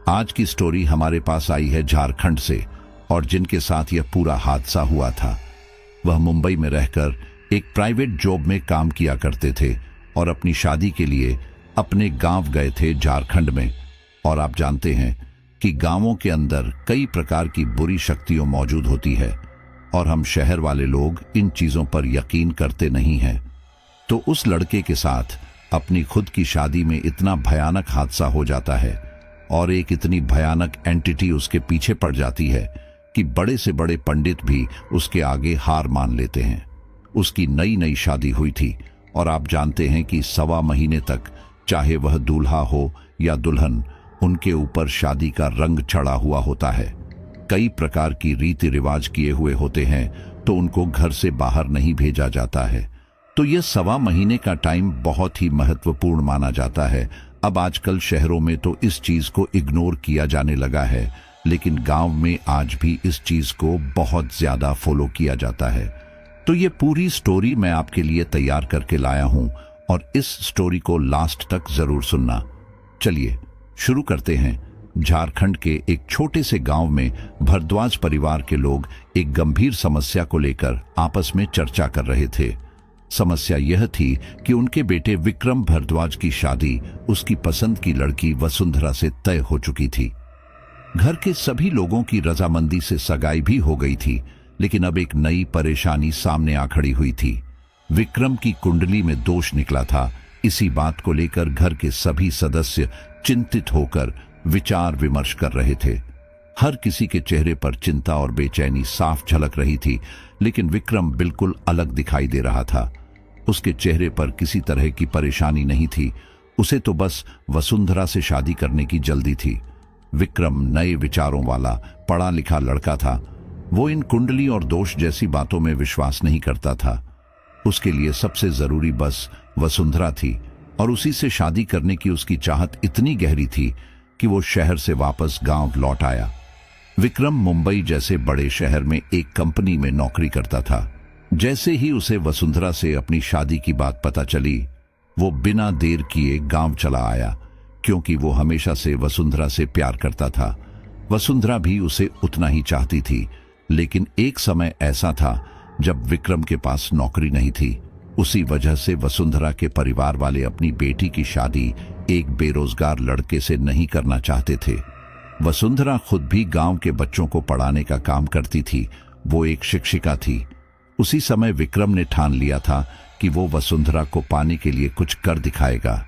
आज की स्टोरी हमारे पास आई है झारखंड से, और जिनके साथ यह पूरा हादसा हुआ था वह मुंबई में रहकर एक प्राइवेट जॉब में काम किया करते थे और अपनी शादी के लिए अपने गांव गए थे झारखंड में। और आप जानते हैं कि गांवों के अंदर कई प्रकार की बुरी शक्तियां मौजूद होती है और हम शहर वाले लोग इन चीजों पर यकीन करते नहीं हैं। तो उस लड़के के साथ अपनी खुद की शादी में इतना भयानक हादसा हो जाता है और एक इतनी भयानक एंटिटी उसके पीछे पड़ जाती है कि बड़े से बड़े पंडित भी उसके आगे हार मान लेते हैं। उसकी नई नई शादी हुई थी और आप जानते हैं कि 1.25 महीने तक चाहे वह दूल्हा हो या दुल्हन, उनके ऊपर शादी का रंग चढ़ा हुआ होता है। कई प्रकार की रीति रिवाज किए हुए होते हैं तो उनको घर से बाहर नहीं भेजा जाता है। तो यह 1.25 महीने का टाइम बहुत ही महत्वपूर्ण माना जाता है। अब आजकल शहरों में तो इस चीज को इग्नोर किया जाने लगा है, लेकिन गांव में आज भी इस चीज को बहुत ज्यादा फॉलो किया जाता है। तो ये पूरी स्टोरी मैं आपके लिए तैयार करके लाया हूं और इस स्टोरी को लास्ट तक जरूर सुनना। चलिए शुरू करते हैं। झारखंड के एक छोटे से गांव में भारद्वाज परिवार के लोग एक गंभीर समस्या को लेकर आपस में चर्चा कर रहे थे। समस्या यह थी कि उनके बेटे विक्रम भारद्वाज की शादी उसकी पसंद की लड़की वसुंधरा से तय हो चुकी थी। घर के सभी लोगों की रजामंदी से सगाई भी हो गई थी, लेकिन अब एक नई परेशानी सामने आ खड़ी हुई थी। विक्रम की कुंडली में दोष निकला था। इसी बात को लेकर घर के सभी सदस्य चिंतित होकर विचार विमर्श कर रहे थे। हर किसी के चेहरे पर चिंता और बेचैनी साफ झलक रही थी, लेकिन विक्रम बिल्कुल अलग दिखाई दे रहा था। उसके चेहरे पर किसी तरह की परेशानी नहीं थी। उसे तो बस वसुंधरा से शादी करने की जल्दी थी। विक्रम नए विचारों वाला पढ़ा लिखा लड़का था। वो इन कुंडली और दोष जैसी बातों में विश्वास नहीं करता था। उसके लिए सबसे जरूरी बस वसुंधरा थी और उसी से शादी करने की उसकी चाहत इतनी गहरी थी कि वो शहर से वापस गांव लौट आया। विक्रम मुंबई जैसे बड़े शहर में एक कंपनी में नौकरी करता था। जैसे ही उसे वसुंधरा से अपनी शादी की बात पता चली, वो बिना देर किए गांव चला आया, क्योंकि वो हमेशा से वसुंधरा से प्यार करता था। वसुंधरा भी उसे उतना ही चाहती थी, लेकिन एक समय ऐसा था जब विक्रम के पास नौकरी नहीं थी। उसी वजह से वसुंधरा के परिवार वाले अपनी बेटी की शादी एक बेरोजगार लड़के से नहीं करना चाहते थे। वसुंधरा खुद भी गांव के बच्चों को पढ़ाने का काम करती थी। वो एक शिक्षिका थी। उसी समय विक्रम ने ठान लिया था कि वो वसुंधरा को पाने के लिए कुछ कर दिखाएगा।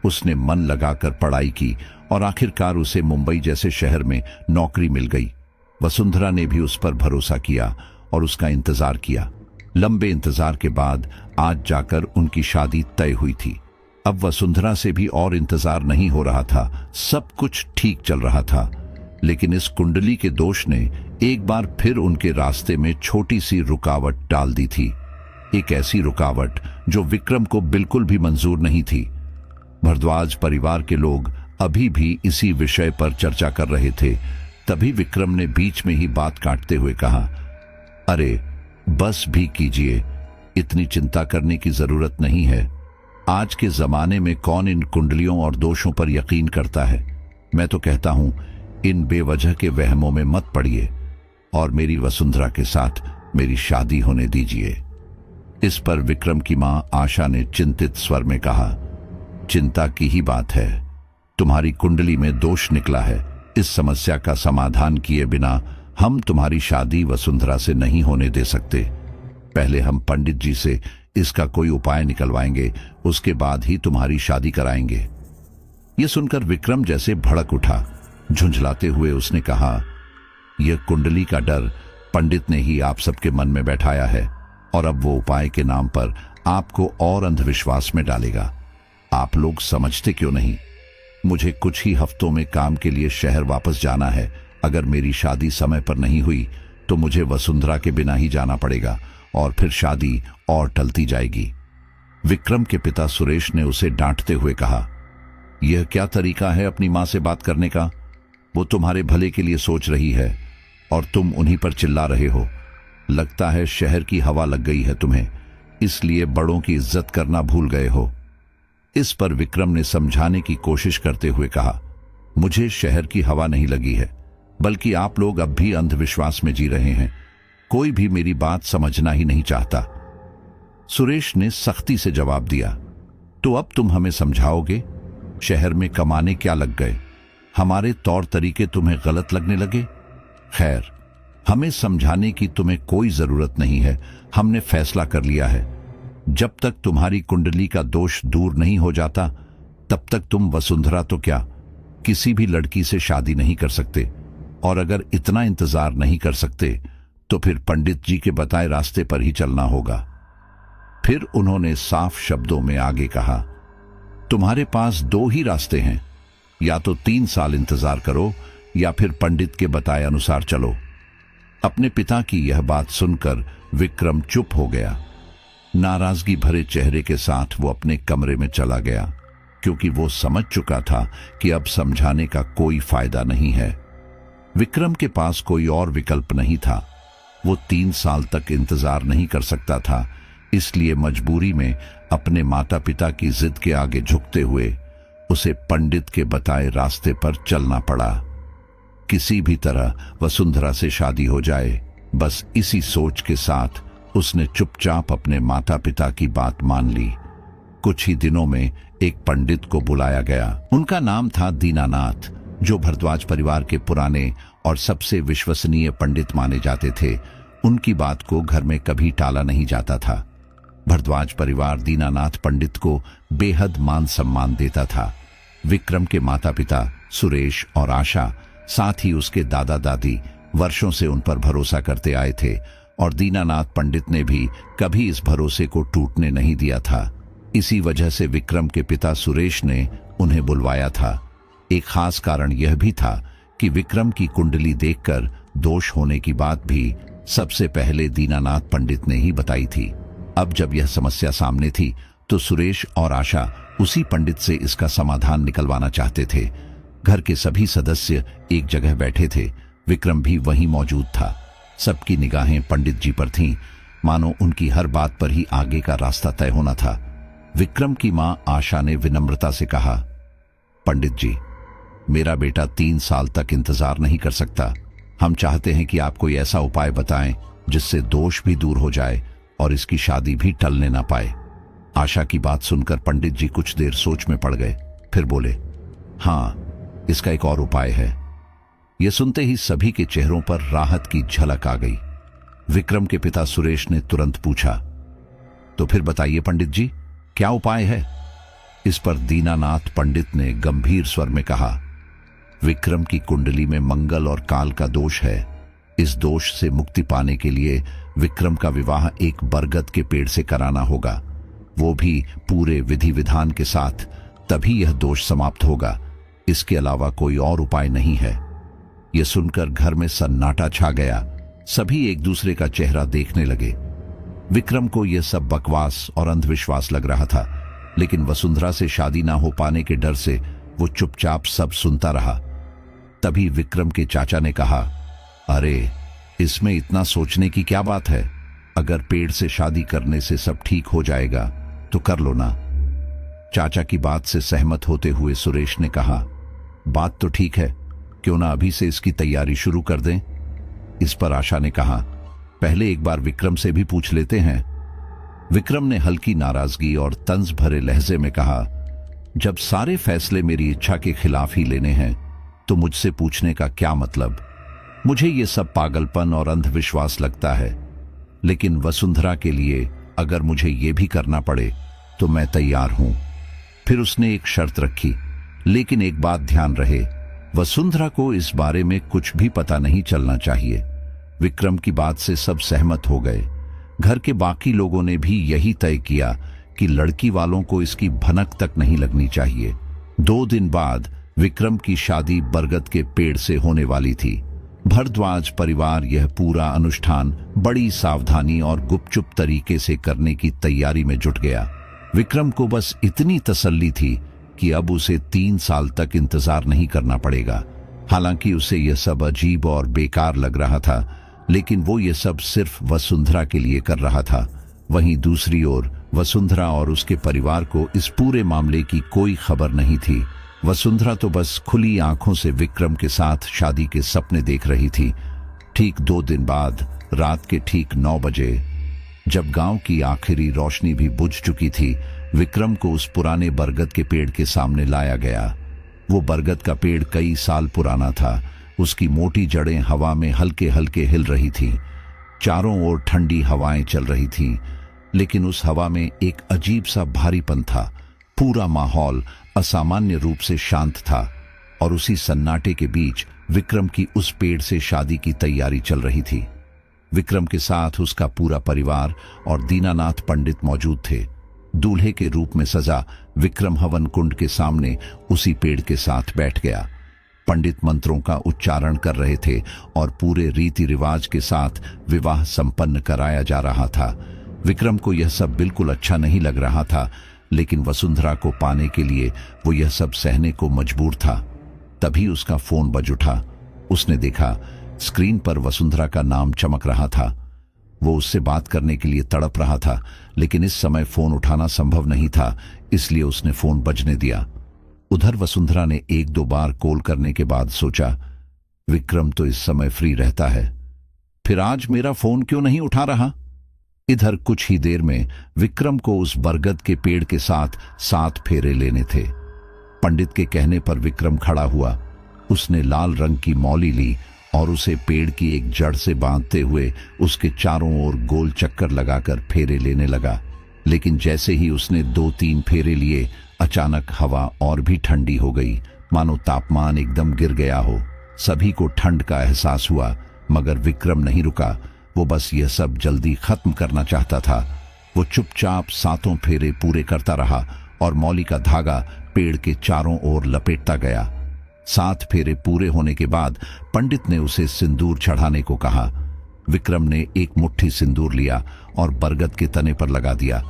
उसने मन लगाकर पढ़ाई की और आखिरकार उसे मुंबई जैसे शहर में नौकरी मिल गई। वसुंधरा ने भी उस पर भरोसा किया और उसका इंतजार किया। लंबे इंतजार के बाद आज जाकर उनकी शादी तय हुई थी। अब वसुंधरा से भी और इंतजार नहीं हो रहा था। सब कुछ ठीक चल रहा था, लेकिन इस कुंडली के दोष ने एक बार फिर उनके रास्ते में छोटी सी रुकावट डाल दी थी। एक ऐसी रुकावट जो विक्रम को बिल्कुल भी मंजूर नहीं थी। भारद्वाज परिवार के लोग अभी भी इसी विषय पर चर्चा कर रहे थे। तभी विक्रम ने बीच में ही बात काटते हुए कहा, अरे बस भी कीजिए, इतनी चिंता करने की जरूरत नहीं है। आज के जमाने में कौन इन कुंडलियों और दोषों पर यकीन करता है। मैं तो कहता हूं इन बेवजह के वहमों में मत पड़िए और मेरी वसुंधरा के साथ मेरी शादी होने दीजिए। इस पर विक्रम की मां आशा ने चिंतित स्वर में कहा, चिंता की ही बात है। तुम्हारी कुंडली में दोष निकला है। इस समस्या का समाधान किए बिना हम तुम्हारी शादी वसुंधरा से नहीं होने दे सकते। पहले हम पंडित जी से इसका कोई उपाय निकलवाएंगे, उसके बाद ही तुम्हारी शादी कराएंगे। यह सुनकर विक्रम जैसे भड़क उठा। झुंझलाते हुए उसने कहा, यह कुंडली का डर पंडित ने ही आप सबके मन में बैठाया है और अब वो उपाय के नाम पर आपको और अंधविश्वास में डालेगा। आप लोग समझते क्यों नहीं? मुझे कुछ ही हफ्तों में काम के लिए शहर वापस जाना है। अगर मेरी शादी समय पर नहीं हुई तो मुझे वसुंधरा के बिना ही जाना पड़ेगा और फिर शादी और टलती जाएगी। विक्रम के पिता सुरेश ने उसे डांटते हुए कहा, यह क्या तरीका है अपनी मां से बात करने का? वो तुम्हारे भले के लिए सोच रही है और तुम उन्हीं पर चिल्ला रहे हो। लगता है शहर की हवा लग गई है तुम्हें, इसलिए बड़ों की इज्जत करना भूल गए हो। इस पर विक्रम ने समझाने की कोशिश करते हुए कहा, मुझे शहर की हवा नहीं लगी है, बल्कि आप लोग अब भी अंधविश्वास में जी रहे हैं। कोई भी मेरी बात समझना ही नहीं चाहता। सुरेश ने सख्ती से जवाब दिया। तो अब तुम हमें समझाओगे? शहर में कमाने क्या लग गए? हमारे तौर तरीके तुम्हें गलत लगने लगे? खैर, हमें समझाने की तुम्हें कोई जरूरत नहीं है। हमने फैसला कर लिया है, जब तक तुम्हारी कुंडली का दोष दूर नहीं हो जाता तब तक तुम वसुंधरा तो क्या, किसी भी लड़की से शादी नहीं कर सकते। और अगर इतना इंतजार नहीं कर सकते तो फिर पंडित जी के बताए रास्ते पर ही चलना होगा। फिर उन्होंने साफ शब्दों में आगे कहा, तुम्हारे पास दो ही रास्ते हैं, या तो 3 साल इंतजार करो या फिर पंडित के बताए अनुसार चलो। अपने पिता की यह बात सुनकर विक्रम चुप हो गया। नाराजगी भरे चेहरे के साथ वो अपने कमरे में चला गया, क्योंकि वो समझ चुका था कि अब समझाने का कोई फायदा नहीं है। विक्रम के पास कोई और विकल्प नहीं था। वो 3 साल तक इंतजार नहीं कर सकता था, इसलिए मजबूरी में अपने माता पिता की जिद के आगे झुकते हुए उसे पंडित के बताए रास्ते पर चलना पड़ा। किसी भी तरह वसुंधरा से शादी हो जाए, बस इसी सोच के साथ उसने चुपचाप अपने माता पिता की बात मान ली। कुछ ही दिनों में एक पंडित को बुलाया गया। उनका नाम था दीनानाथ, जो भरद्वाज परिवार के पुराने और सबसे विश्वसनीय पंडित माने जाते थे। उनकी बात को घर में कभी टाला नहीं जाता था। भरद्वाज परिवार दीनानाथ पंडित को बेहद मान सम्मान देता था। विक्रम के माता पिता सुरेश और आशा, साथ ही उसके दादा दादी वर्षों से उन पर भरोसा करते आए थे और दीनानाथ पंडित ने भी कभी इस भरोसे को टूटने नहीं दिया था। इसी वजह से विक्रम के पिता सुरेश ने उन्हें बुलवाया था। एक खास कारण यह भी था कि विक्रम की कुंडली देखकर दोष होने की बात भी सबसे पहले दीनानाथ पंडित ने ही बताई थी। अब जब यह समस्या सामने थी तो सुरेश और आशा उसी पंडित से इसका समाधान निकलवाना चाहते थे। घर के सभी सदस्य एक जगह बैठे थे। विक्रम भी वहीं मौजूद था। सबकी निगाहें पंडित जी पर थीं, मानो उनकी हर बात पर ही आगे का रास्ता तय होना था। विक्रम की मां आशा ने विनम्रता से कहा, पंडित जी, मेरा बेटा 3 साल तक इंतजार नहीं कर सकता। हम चाहते हैं कि आप कोई ऐसा उपाय बताएं जिससे दोष भी दूर हो जाए और इसकी शादी भी टलने ना पाए। आशा की बात सुनकर पंडित जी कुछ देर सोच में पड़ गए, फिर बोले, हाँ, इसका एक और उपाय है। यह सुनते ही सभी के चेहरों पर राहत की झलक आ गई। विक्रम के पिता सुरेश ने तुरंत पूछा, तो फिर बताइए पंडित जी, क्या उपाय है? इस पर दीनानाथ पंडित ने गंभीर स्वर में कहा, विक्रम की कुंडली में मंगल और काल का दोष है। इस दोष से मुक्ति पाने के लिए विक्रम का विवाह एक बरगद के पेड़ से कराना होगा, वो भी पूरे विधि विधान के साथ, तभी यह दोष समाप्त होगा। इसके अलावा कोई और उपाय नहीं है। यह सुनकर घर में सन्नाटा छा गया। सभी एक दूसरे का चेहरा देखने लगे। विक्रम को यह सब बकवास और अंधविश्वास लग रहा था, लेकिन वसुंधरा से शादी ना हो पाने के डर से वो चुपचाप सब सुनता रहा। तभी विक्रम के चाचा ने कहा, अरे, इसमें इतना सोचने की क्या बात है? अगर पेड़ से शादी करने से सब ठीक हो जाएगा तो कर लो ना। चाचा की बात से सहमत होते हुए सुरेश ने कहा, बात तो ठीक है, क्यों ना अभी से इसकी तैयारी शुरू कर दें। इस पर आशा ने कहा, पहले एक बार विक्रम से भी पूछ लेते हैं। विक्रम ने हल्की नाराजगी और तंज भरे लहजे में कहा, जब सारे फैसले मेरी इच्छा के खिलाफ ही लेने हैं तो मुझसे पूछने का क्या मतलब? मुझे ये सब पागलपन और अंधविश्वास लगता है, लेकिन वसुंधरा के लिए अगर मुझे ये भी करना पड़े तो मैं तैयार हूं। फिर उसने एक शर्त रखी, लेकिन एक बात ध्यान रहे, वसुंधरा को इस बारे में कुछ भी पता नहीं चलना चाहिए। विक्रम की बात से सब सहमत हो गए। घर के बाकी लोगों ने भी यही तय किया कि लड़की वालों को इसकी भनक तक नहीं लगनी चाहिए। 2 दिन बाद विक्रम की शादी बरगद के पेड़ से होने वाली थी। भरद्वाज परिवार यह पूरा अनुष्ठान बड़ी सावधानी और गुपचुप तरीके से करने की तैयारी में जुट गया। विक्रम को बस इतनी तसल्ली थी कि अब उसे 3 साल तक इंतजार नहीं करना पड़ेगा। हालांकि उसे यह सब अजीब और बेकार लग रहा था, लेकिन वो ये सब सिर्फ वसुंधरा के लिए कर रहा था। वहीं दूसरी ओर वसुंधरा और उसके परिवार को इस पूरे मामले की कोई खबर नहीं थी। वसुंधरा तो बस खुली आंखों से विक्रम के साथ शादी के सपने देख रही थी। ठीक 2 दिन बाद रात के ठीक 9 बजे, जब गांव की आखिरी रोशनी भी बुझ चुकी थी, विक्रम को उस पुराने बरगद के पेड़ के सामने लाया गया। वो बरगद का पेड़ कई साल पुराना था। उसकी मोटी जड़ें हवा में हल्के हल्के हिल रही थी। चारों ओर ठंडी हवाएं चल रही थी, लेकिन उस हवा में एक अजीब सा भारीपन था। पूरा माहौल असामान्य रूप से शांत था और उसी सन्नाटे के बीच विक्रम की उस पेड़ से शादी की तैयारी चल रही थी। विक्रम के साथ उसका पूरा परिवार और दीनानाथ पंडित मौजूद थे। दूल्हे के रूप में सजा विक्रम हवन कुंड के सामने उसी पेड़ के साथ बैठ गया। पंडित मंत्रों का उच्चारण कर रहे थे और पूरे रीति रिवाज के साथ विवाह संपन्न कराया जा रहा था। विक्रम को यह सब बिल्कुल अच्छा नहीं लग रहा था, लेकिन वसुंधरा को पाने के लिए वो यह सब सहने को मजबूर था। तभी उसका फोन बज उठा। उसने देखा स्क्रीन पर वसुंधरा का नाम चमक रहा था। वो उससे बात करने के लिए तड़प रहा था, लेकिन इस समय फोन उठाना संभव नहीं था, इसलिए उसने फोन बजने दिया। उधर वसुंधरा ने 1-2 बार कॉल करने के बाद सोचा, विक्रम तो इस समय फ्री रहता है, फिर आज मेरा फोन क्यों नहीं उठा रहा। इधर कुछ ही देर में विक्रम को उस बरगद के पेड़ के साथ 7 फेरे लेने थे। पंडित के कहने पर विक्रम खड़ा हुआ। उसने लाल रंग की मौली ली और उसे पेड़ की एक जड़ से बांधते हुए उसके चारों ओर गोल चक्कर लगाकर फेरे लेने लगा। लेकिन जैसे ही उसने 2-3 फेरे लिए, अचानक हवा और भी ठंडी हो गई, मानो तापमान एकदम गिर गया हो। सभी को ठंड का एहसास हुआ, मगर विक्रम नहीं रुका। वो बस यह सब जल्दी खत्म करना चाहता था। वो चुपचाप 7 फेरे पूरे करता रहा और मौली का धागा पेड़ के चारों ओर लपेटता गया। 7 फेरे पूरे होने के बाद पंडित ने उसे सिंदूर चढ़ाने को कहा। विक्रम ने एक मुट्ठी सिंदूर लिया और बरगद के तने पर लगा दिया।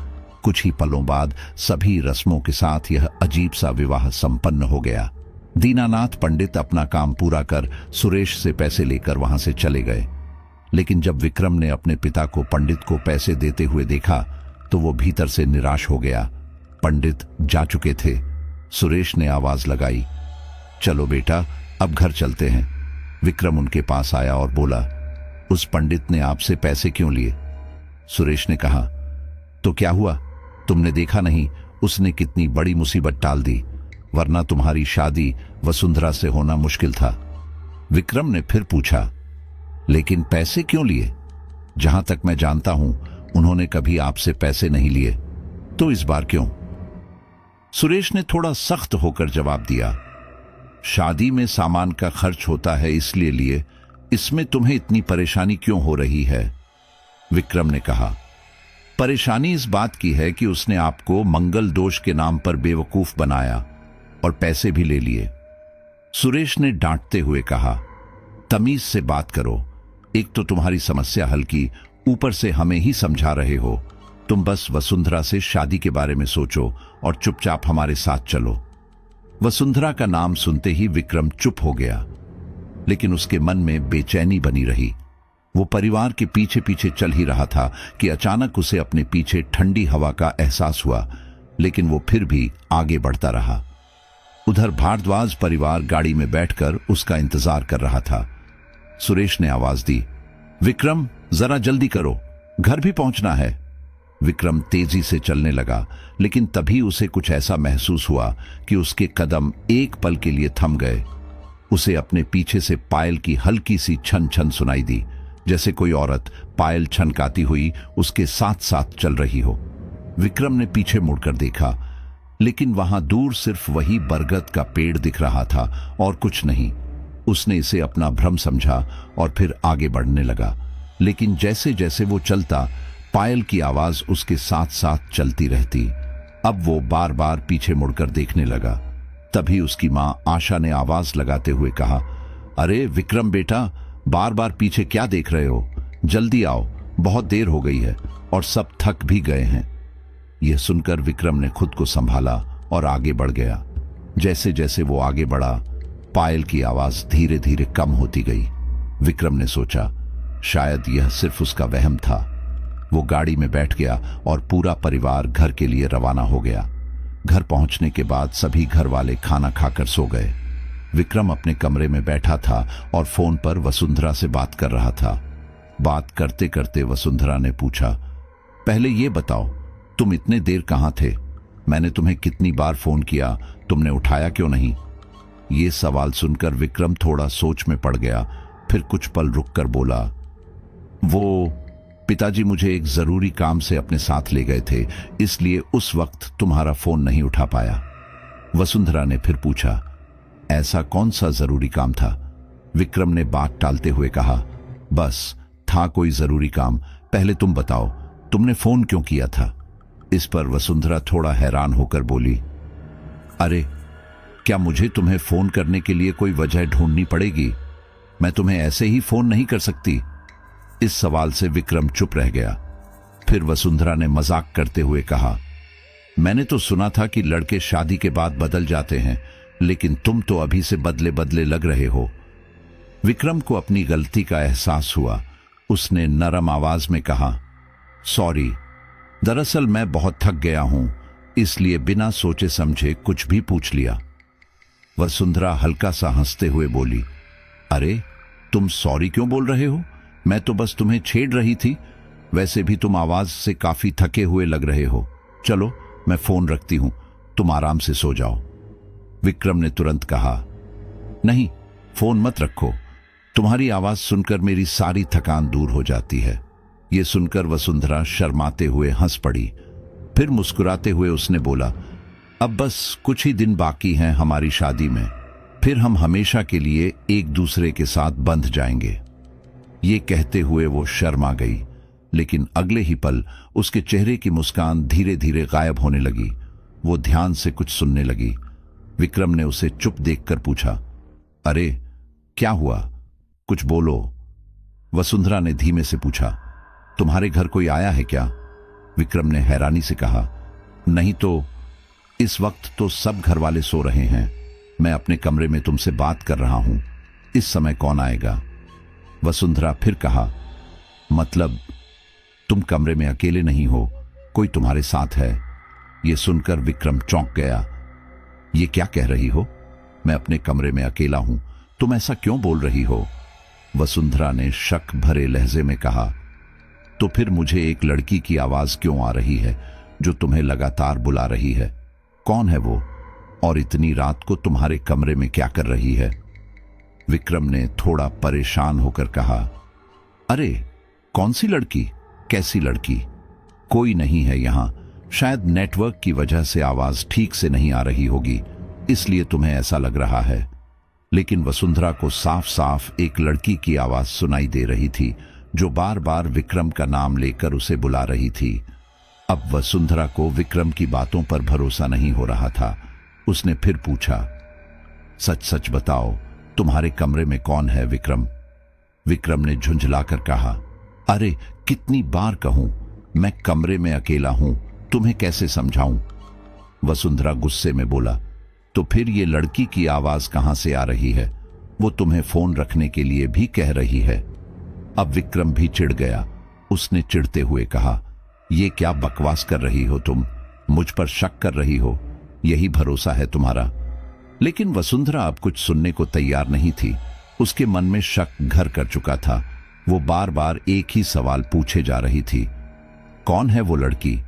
कुछ ही पलों बाद सभी रस्मों के साथ यह अजीब सा विवाह संपन्न हो गया। दीनानाथ पंडित अपना काम पूरा कर सुरेश से पैसे लेकर वहां से चले गए। लेकिन जब विक्रम ने अपने पिता को पंडित को पैसे देते हुए देखा, तो वो भीतर से निराश हो गया। पंडित जा चुके थे। सुरेश ने आवाज लगाई, चलो बेटा, अब घर चलते हैं। विक्रम उनके पास आया और बोला, उस पंडित ने आपसे पैसे क्यों लिए? सुरेश ने कहा, तो क्या हुआ, तुमने देखा नहीं उसने कितनी बड़ी मुसीबत टाल दी, वरना तुम्हारी शादी वसुंधरा से होना मुश्किल था। विक्रम ने फिर पूछा, लेकिन पैसे क्यों लिए? जहां तक मैं जानता हूं उन्होंने कभी आपसे पैसे नहीं लिए, तो इस बार क्यों? सुरेश ने थोड़ा सख्त होकर जवाब दिया, शादी में सामान का खर्च होता है इसलिए लिए, इसमें तुम्हें इतनी परेशानी क्यों हो रही है? विक्रम ने कहा, परेशानी इस बात की है कि उसने आपको मंगल दोष के नाम पर बेवकूफ बनाया और पैसे भी ले लिए। सुरेश ने डांटते हुए कहा, तमीज से बात करो, एक तो तुम्हारी समस्या हल की, ऊपर से हमें ही समझा रहे हो। तुम बस वसुंधरा से शादी के बारे में सोचो और चुपचाप हमारे साथ चलो। वसुंधरा का नाम सुनते ही विक्रम चुप हो गया, लेकिन उसके मन में बेचैनी बनी रही। वो परिवार के पीछे पीछे चल ही रहा था कि अचानक उसे अपने पीछे ठंडी हवा का एहसास हुआ, लेकिन वो फिर भी आगे बढ़ता रहा। उधर भारद्वाज परिवार गाड़ी में बैठकर उसका इंतजार कर रहा था। सुरेश ने आवाज दी, विक्रम जरा जल्दी करो, घर भी पहुंचना है। विक्रम तेजी से चलने लगा, लेकिन तभी उसे कुछ ऐसा महसूस हुआ कि उसके कदम एक पल के लिए थम गए। उसे अपने पीछे से पायल की हल्की सी छन छन सुनाई दी, जैसे कोई औरत पायल छनकाती हुई उसके साथ साथ चल रही हो। विक्रम ने पीछे मुड़कर देखा, लेकिन वहां दूर सिर्फ वही बरगद का पेड़ दिख रहा था और कुछ नहीं। उसने इसे अपना भ्रम समझा और फिर आगे बढ़ने लगा, लेकिन जैसे जैसे वो चलता, पायल की आवाज उसके साथ साथ चलती रहती। अब वो बार बार पीछे मुड़कर देखने लगा। तभी उसकी मां आशा ने आवाज लगाते हुए कहा, अरे विक्रम बेटा, बार बार पीछे क्या देख रहे हो? जल्दी आओ, बहुत देर हो गई है और सब थक भी गए हैं। यह सुनकर विक्रम ने खुद को संभाला और आगे बढ़ गया। जैसे जैसे वो आगे बढ़ा, पायल की आवाज धीरे धीरे कम होती गई। विक्रम ने सोचा, शायद यह सिर्फ उसका वहम था। वो गाड़ी में बैठ गया और पूरा परिवार घर के लिए रवाना हो गया। घर पहुंचने के बाद सभी घर वाले खाना खाकर सो गए। विक्रम अपने कमरे में बैठा था और फोन पर वसुंधरा से बात कर रहा था। बात करते करते वसुंधरा ने पूछा, पहले ये बताओ, तुम इतने देर कहां थे? मैंने तुम्हें कितनी बार फोन किया, तुमने उठाया क्यों नहीं? ये सवाल सुनकर विक्रम थोड़ा सोच में पड़ गया। फिर कुछ पल रुककर बोला, वो पिताजी मुझे एक जरूरी काम से अपने साथ ले गए थे, इसलिए उस वक्त तुम्हारा फोन नहीं उठा पाया। वसुंधरा ने फिर पूछा, ऐसा कौन सा जरूरी काम था? विक्रम ने बात टालते हुए कहा, बस था कोई जरूरी काम, पहले तुम बताओ, तुमने फोन क्यों किया था? इस पर वसुंधरा थोड़ा हैरान होकर बोली, अरे क्या मुझे तुम्हें फोन करने के लिए कोई वजह ढूंढनी पड़ेगी? मैं तुम्हें ऐसे ही फोन नहीं कर सकती। इस सवाल से विक्रम चुप रह गया। फिर वसुंधरा ने मजाक करते हुए कहा, मैंने तो सुना था कि लड़के शादी के बाद बदल जाते हैं, लेकिन तुम तो अभी से बदले बदले लग रहे हो। विक्रम को अपनी गलती का एहसास हुआ। उसने नरम आवाज में कहा, सॉरी, दरअसल मैं बहुत थक गया हूं, इसलिए बिना सोचे समझे कुछ भी पूछ लिया। वसुंधरा हल्का सा हंसते हुए बोली, अरे तुम सॉरी क्यों बोल रहे हो? मैं तो बस तुम्हें छेड़ रही थी। वैसे भी तुम आवाज से काफी थके हुए लग रहे हो। चलो मैं फोन रखती हूं, तुम आराम से सो जाओ। विक्रम ने तुरंत कहा, नहीं, फोन मत रखो, तुम्हारी आवाज सुनकर मेरी सारी थकान दूर हो जाती है। यह सुनकर वसुंधरा शर्माते हुए हंस पड़ी। फिर मुस्कुराते हुए उसने बोला, अब बस कुछ ही दिन बाकी हैं हमारी शादी में, फिर हम हमेशा के लिए एक दूसरे के साथ बंध जाएंगे। ये कहते हुए वो शर्मा गई, लेकिन अगले ही पल उसके चेहरे की मुस्कान धीरे धीरे गायब होने लगी। वो ध्यान से कुछ सुनने लगी। विक्रम ने उसे चुप देखकर पूछा, अरे क्या हुआ, कुछ बोलो। वसुंधरा ने धीमे से पूछा, तुम्हारे घर कोई आया है क्या? विक्रम ने हैरानी से कहा, नहीं तो इस वक्त तो सब घर वाले सो रहे हैं। मैं अपने कमरे में तुमसे बात कर रहा हूं, इस समय कौन आएगा? वसुंधरा फिर कहा, मतलब तुम कमरे में अकेले नहीं हो, कोई तुम्हारे साथ है? यह सुनकर विक्रम चौंक गया। ये क्या कह रही हो? मैं अपने कमरे में अकेला हूं, तुम ऐसा क्यों बोल रही हो? वसुंधरा ने शक भरे लहजे में कहा, तो फिर मुझे एक लड़की की आवाज क्यों आ रही है जो तुम्हें लगातार बुला रही है? कौन है वो, और इतनी रात को तुम्हारे कमरे में क्या कर रही है? विक्रम ने थोड़ा परेशान होकर कहा, अरे कौन सी लड़की, कैसी लड़की? कोई नहीं है यहां, शायद नेटवर्क की वजह से आवाज ठीक से नहीं आ रही होगी, इसलिए तुम्हें ऐसा लग रहा है। लेकिन वसुंधरा को साफ साफ एक लड़की की आवाज सुनाई दे रही थी जो बार बार विक्रम का नाम लेकर उसे बुला रही थी। अब वसुंधरा को विक्रम की बातों पर भरोसा नहीं हो रहा था। उसने फिर पूछा, सच सच बताओ, तुम्हारे कमरे में कौन है विक्रम? विक्रम ने झुंझलाकर कहा, अरे कितनी बार कहूं, मैं कमरे में अकेला हूं, तुम्हें कैसे समझाऊं? वसुंधरा गुस्से में बोला, तो फिर ये लड़की की आवाज कहां से आ रही है? वो तुम्हें फोन रखने के लिए भी कह रही है। अब विक्रम भी चिढ़ गया। उसने चिढ़ते हुए कहा, ये क्या बकवास कर रही हो तुम? मुझ पर शक कर रही हो? यही भरोसा है तुम्हारा? लेकिन वसुंधरा अब कुछ सुनने को तैयार नहीं थी। उसके मन में शक घर कर चुका था। वो बार बार एक ही सवाल पूछे जा रही थी, कौन है वो लड़की?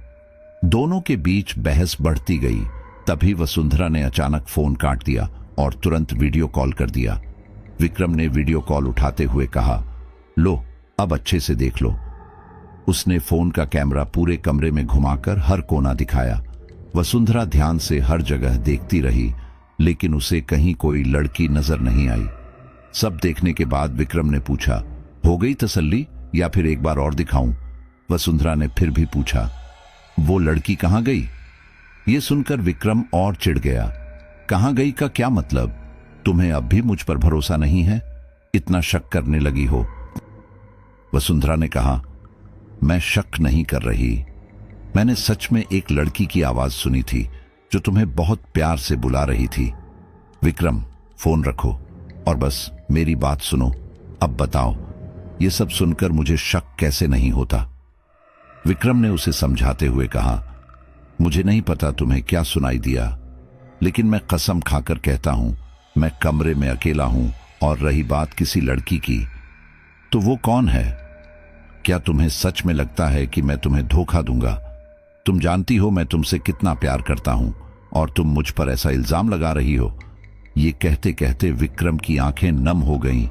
दोनों के बीच बहस बढ़ती गई। तभी वसुंधरा ने अचानक फोन काट दिया और तुरंत वीडियो कॉल कर दिया। विक्रम ने वीडियो कॉल उठाते हुए कहा, लो अब अच्छे से देख लो। उसने फोन का कैमरा पूरे कमरे में घुमाकर हर कोना दिखाया। वसुंधरा ध्यान से हर जगह देखती रही, लेकिन उसे कहीं कोई लड़की नजर नहीं आई। सब देखने के बाद विक्रम ने पूछा, हो गई तसल्ली या फिर एक बार और दिखाऊं? वसुंधरा ने फिर भी पूछा, वो लड़की कहां गई? ये सुनकर विक्रम और चिढ़ गया। कहां गई का क्या मतलब? तुम्हें अब भी मुझ पर भरोसा नहीं है? इतना शक करने लगी हो? वसुंधरा ने कहा, मैं शक नहीं कर रही। मैंने सच में एक लड़की की आवाज सुनी थी जो तुम्हें बहुत प्यार से बुला रही थी। विक्रम, फोन रखो और बस मेरी बात सुनो। अब बताओ, ये सब सुनकर मुझे शक कैसे नहीं होता? विक्रम ने उसे समझाते हुए कहा, मुझे नहीं पता तुम्हें क्या सुनाई दिया, लेकिन मैं कसम खाकर कहता हूं, मैं कमरे में अकेला हूं। और रही बात किसी लड़की की, तो वो कौन है? क्या तुम्हें सच में लगता है कि मैं तुम्हें धोखा दूंगा? तुम जानती हो मैं तुमसे कितना प्यार करता हूं और तुम मुझ पर ऐसा इल्जाम लगा रही हो। ये कहते कहते विक्रम की आंखें नम हो गईं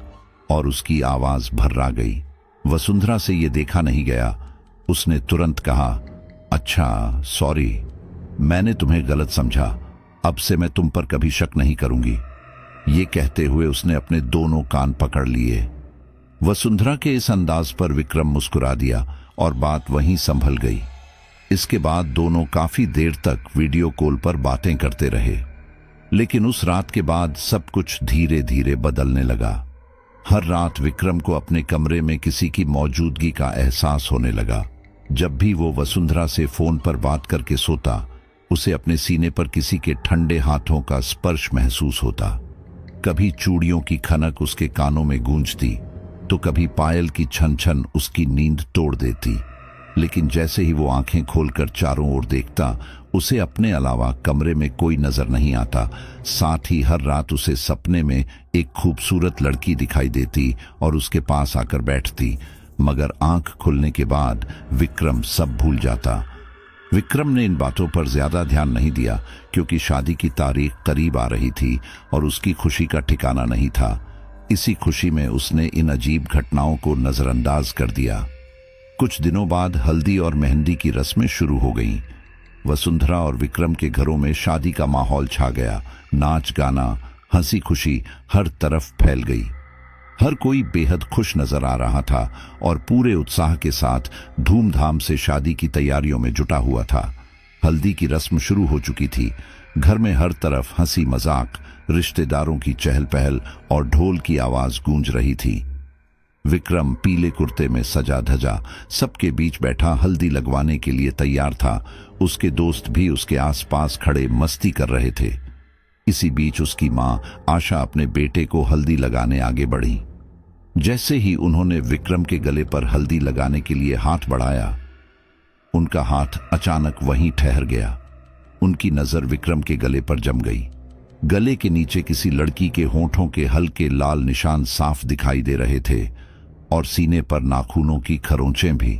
और उसकी आवाज भर्रा गई। वसुंधरा से ये देखा नहीं गया। उसने तुरंत कहा, अच्छा सॉरी, मैंने तुम्हें गलत समझा। अब से मैं तुम पर कभी शक नहीं करूंगी। ये कहते हुए उसने अपने दोनों कान पकड़ लिए। वसुंधरा के इस अंदाज पर विक्रम मुस्कुरा दिया और बात वहीं संभल गई। इसके बाद दोनों काफी देर तक वीडियो कॉल पर बातें करते रहे। लेकिन उस रात के बाद सब कुछ धीरे धीरे बदलने लगा। हर रात विक्रम को अपने कमरे में किसी की मौजूदगी का एहसास होने लगा। जब भी वो वसुंधरा से फोन पर बात करके सोता, उसे अपने सीने पर किसी के ठंडे हाथों का स्पर्श महसूस होता। कभी चूड़ियों की खनक उसके कानों में गूंजती, तो कभी पायल की छन छन उसकी नींद तोड़ देती। लेकिन जैसे ही वो आंखें खोलकर चारों ओर देखता, उसे अपने अलावा कमरे में कोई नजर नहीं आता। साथ ही हर रात उसे सपने में एक खूबसूरत लड़की दिखाई देती और उसके पास आकर बैठती। मगर आंख खुलने के बाद विक्रम सब भूल जाता। विक्रम ने इन बातों पर ज्यादा ध्यान नहीं दिया, क्योंकि शादी की तारीख करीब आ रही थी और उसकी खुशी का ठिकाना नहीं था। इसी खुशी में उसने इन अजीब घटनाओं को नजरअंदाज कर दिया। कुछ दिनों बाद हल्दी और मेहंदी की रस्में शुरू हो गईं। वसुंधरा और विक्रम के घरों में शादी का माहौल छा गया। नाच गाना, हंसी खुशी हर तरफ फैल गई। हर कोई बेहद खुश नजर आ रहा था और पूरे उत्साह के साथ धूमधाम से शादी की तैयारियों में जुटा हुआ था। हल्दी की रस्म शुरू हो चुकी थी। घर में हर तरफ हंसी मजाक, रिश्तेदारों की चहल पहल और ढोल की आवाज गूंज रही थी। विक्रम पीले कुर्ते में सजा धजा सबके बीच बैठा हल्दी लगवाने के लिए तैयार था। उसके दोस्त भी उसके आसपास खड़े मस्ती कर रहे थे। इसी बीच उसकी मां आशा अपने बेटे को हल्दी लगाने आगे बढ़ी। जैसे ही उन्होंने विक्रम के गले पर हल्दी लगाने के लिए हाथ बढ़ाया, उनका हाथ अचानक वहीं ठहर गया। उनकी नजर विक्रम के गले पर जम गई। गले के नीचे किसी लड़की के होंठों के हल्के लाल निशान साफ दिखाई दे रहे थे और सीने पर नाखूनों की खरोंचें भी।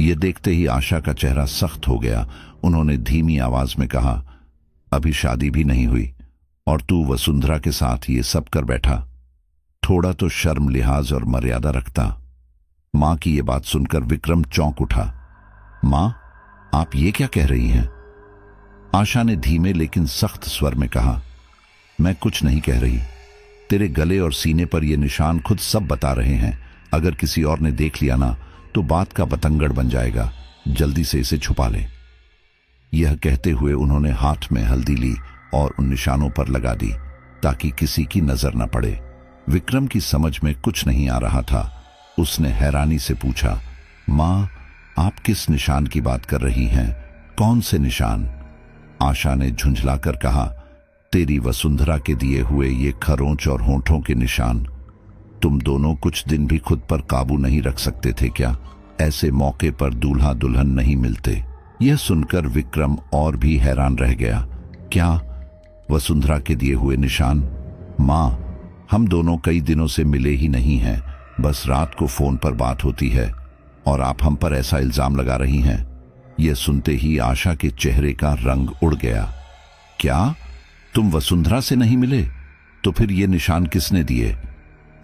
ये देखते ही आशा का चेहरा सख्त हो गया। उन्होंने धीमी आवाज में कहा, अभी शादी भी नहीं हुई और तू वसुंधरा के साथ ये सब कर बैठा। थोड़ा तो शर्म, लिहाज और मर्यादा रखता। मां की ये बात सुनकर विक्रम चौंक उठा। मां, आप ये क्या कह रही हैं? आशा ने धीमे लेकिन सख्त स्वर में कहा, मैं कुछ नहीं कह रही। तेरे गले और सीने पर ये निशान खुद सब बता रहे हैं। अगर किसी और ने देख लिया ना, तो बात का बतंगड़ बन जाएगा। जल्दी से इसे छुपा ले। यह कहते हुए उन्होंने हाथ में हल्दी ली और उन निशानों पर लगा दी, ताकि किसी की नजर न पड़े। विक्रम की समझ में कुछ नहीं आ रहा था। उसने हैरानी से पूछा, मां, आप किस निशान की बात कर रही हैं? कौन से निशान? आशा ने झुंझलाकर कहा, तेरी वसुंधरा के दिए हुए ये खरोंच और होंठों के निशान। तुम दोनों कुछ दिन भी खुद पर काबू नहीं रख सकते थे क्या? ऐसे मौके पर दूल्हा दुल्हन नहीं मिलते। यह सुनकर विक्रम और भी हैरान रह गया। क्या वसुंधरा के दिए हुए निशान? मां, हम दोनों कई दिनों से मिले ही नहीं हैं। बस रात को फोन पर बात होती है और आप हम पर ऐसा इल्जाम लगा रही हैं। यह सुनते ही आशा के चेहरे का रंग उड़ गया। क्या तुम वसुंधरा से नहीं मिले? तो फिर ये निशान किसने दिए?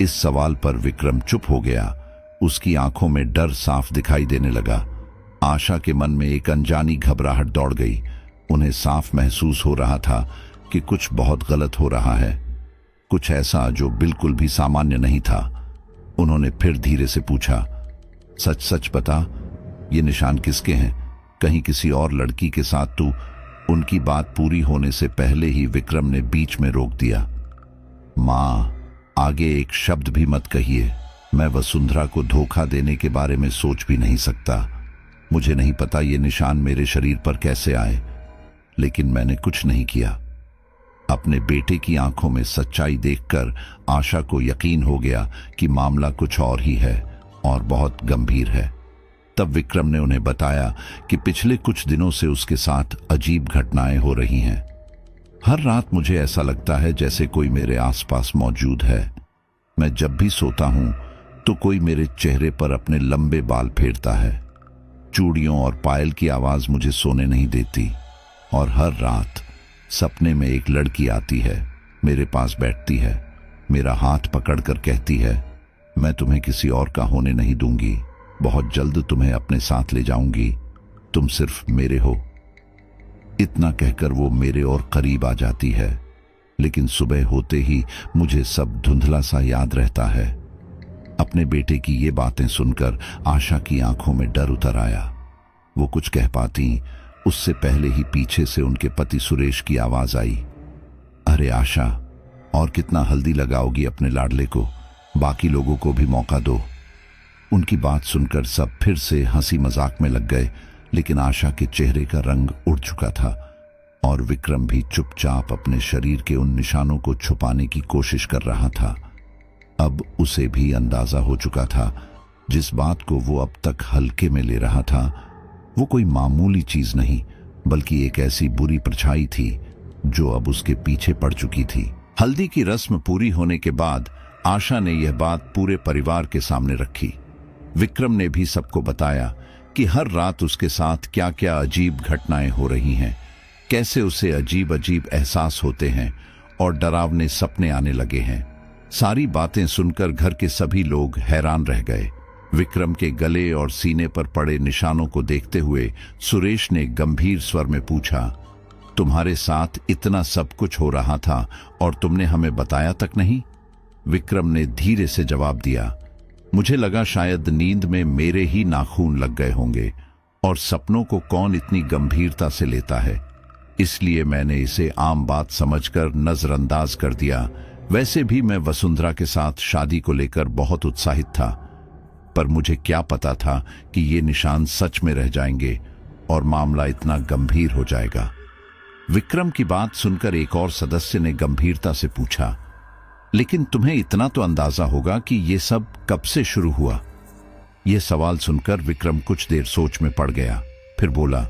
इस सवाल पर विक्रम चुप हो गया। उसकी आंखों में डर साफ दिखाई देने लगा। आशा के मन में एक अनजानी घबराहट दौड़ गई। उन्हें साफ महसूस हो रहा था कि कुछ बहुत गलत हो रहा है, कुछ ऐसा जो बिल्कुल भी सामान्य नहीं था। उन्होंने फिर धीरे से पूछा, सच सच बता, ये निशान किसके हैं? कहीं किसी और लड़की के साथ तू? उनकी बात पूरी होने से पहले ही विक्रम ने बीच में रोक दिया। मां, आगे एक शब्द भी मत कहिए। मैं वसुंधरा को धोखा देने के बारे में सोच भी नहीं सकता। मुझे नहीं पता ये निशान मेरे शरीर पर कैसे आए, लेकिन मैंने कुछ नहीं किया। अपने बेटे की आंखों में सच्चाई देखकर आशा को यकीन हो गया कि मामला कुछ और ही है और बहुत गंभीर है। तब विक्रम ने उन्हें बताया कि पिछले कुछ दिनों से उसके साथ अजीब घटनाएं हो रही हैं। हर रात मुझे ऐसा लगता है जैसे कोई मेरे आसपास मौजूद है। मैं जब भी सोता हूं तो कोई मेरे चेहरे पर अपने लंबे बाल फेरता है। चूड़ियों और पायल की आवाज मुझे सोने नहीं देती, और हर रात सपने में एक लड़की आती है, मेरे पास बैठती है, मेरा हाथ पकड़कर कहती है, मैं तुम्हें किसी और का होने नहीं दूंगी, बहुत जल्द तुम्हें अपने साथ ले जाऊंगी, तुम सिर्फ मेरे हो। इतना कहकर वो मेरे और करीब आ जाती है, लेकिन सुबह होते ही मुझे सब धुंधला सा याद रहता है। अपने बेटे की ये बातें सुनकर आशा की आंखों में डर उतर आया। वो कुछ कह पाती उससे पहले ही पीछे से उनके पति सुरेश की आवाज आई, अरे आशा, और कितना हल्दी लगाओगी अपने लाडले को, बाकी लोगों को भी मौका दो। उनकी बात सुनकर सब फिर से हंसी मजाक में लग गए, लेकिन आशा के चेहरे का रंग उड़ चुका था और विक्रम भी चुपचाप अपने शरीर के उन निशानों को छुपाने की कोशिश कर रहा था। अब उसे भी अंदाजा हो चुका था, जिस बात को वो अब तक हल्के में ले रहा था वो कोई मामूली चीज नहीं, बल्कि एक ऐसी बुरी परछाई थी जो अब उसके पीछे पड़ चुकी थी। हल्दी की रस्म पूरी होने के बाद आशा ने यह बात पूरे परिवार के सामने रखी। विक्रम ने भी सबको बताया कि हर रात उसके साथ क्या क्या अजीब घटनाएं हो रही हैं, कैसे उसे अजीब अजीब एहसास होते हैं और डरावने सपने आने लगे हैं। सारी बातें सुनकर घर के सभी लोग हैरान रह गए। विक्रम के गले और सीने पर पड़े निशानों को देखते हुए सुरेश ने गंभीर स्वर में पूछा, तुम्हारे साथ इतना सब कुछ हो रहा था और तुमने हमें बताया तक नहीं? विक्रम ने धीरे से जवाब दिया, मुझे लगा शायद नींद में मेरे ही नाखून लग गए होंगे और सपनों को कौन इतनी गंभीरता से लेता है, इसलिए मैंने इसे आम बात समझकर नजरअंदाज कर दिया। वैसे भी मैं वसुंधरा के साथ शादी को लेकर बहुत उत्साहित था, पर मुझे क्या पता था कि ये निशान सच में रह जाएंगे और मामला इतना गंभीर हो जाएगा। विक्रम की बात सुनकर एक और सदस्य ने गंभीरता से पूछा, लेकिन तुम्हें इतना तो अंदाजा होगा कि ये सब कब से शुरू हुआ? यह सवाल सुनकर विक्रम कुछ देर सोच में पड़ गया, फिर बोला,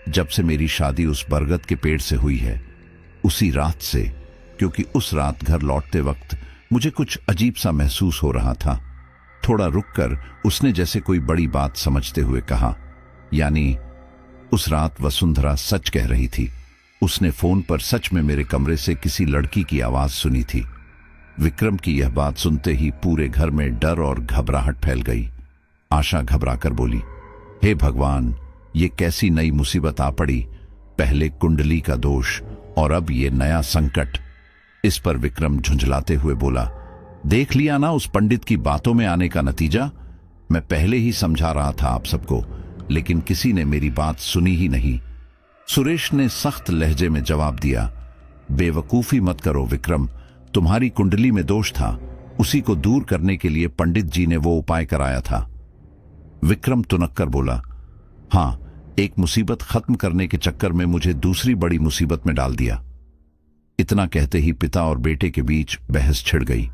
जब से मेरी शादी उस बरगद के पेड़ से हुई है, उसी रात से, क्योंकि उस रात घर लौटते वक्त मुझे कुछ अजीब सा महसूस हो रहा था। थोड़ा रुककर उसने जैसे कोई बड़ी बात समझते हुए कहा, यानी उस रात वसुंधरा सच कह रही थी, उसने फोन पर सच में मेरे कमरे से किसी लड़की की आवाज सुनी थी। विक्रम की यह बात सुनते ही पूरे घर में डर और घबराहट फैल गई। आशा घबराकर बोली, हे भगवान, ये कैसी नई मुसीबत आ पड़ी, पहले कुंडली का दोष और अब ये नया संकट। इस पर विक्रम झुंझलाते हुए बोला, देख लिया ना उस पंडित की बातों में आने का नतीजा? मैं पहले ही समझा रहा था आप सबको, लेकिन किसी ने मेरी बात सुनी ही नहीं। सुरेश ने सख्त लहजे में जवाब दिया, बेवकूफी मत करो विक्रम, तुम्हारी कुंडली में दोष था, उसी को दूर करने के लिए पंडित जी ने वो उपाय कराया था। विक्रम तुनक्कर बोला, हां, एक मुसीबत खत्म करने के चक्कर में मुझे दूसरी बड़ी मुसीबत में डाल दिया। इतना कहते ही पिता और बेटे के बीच बहस छिड़ गई।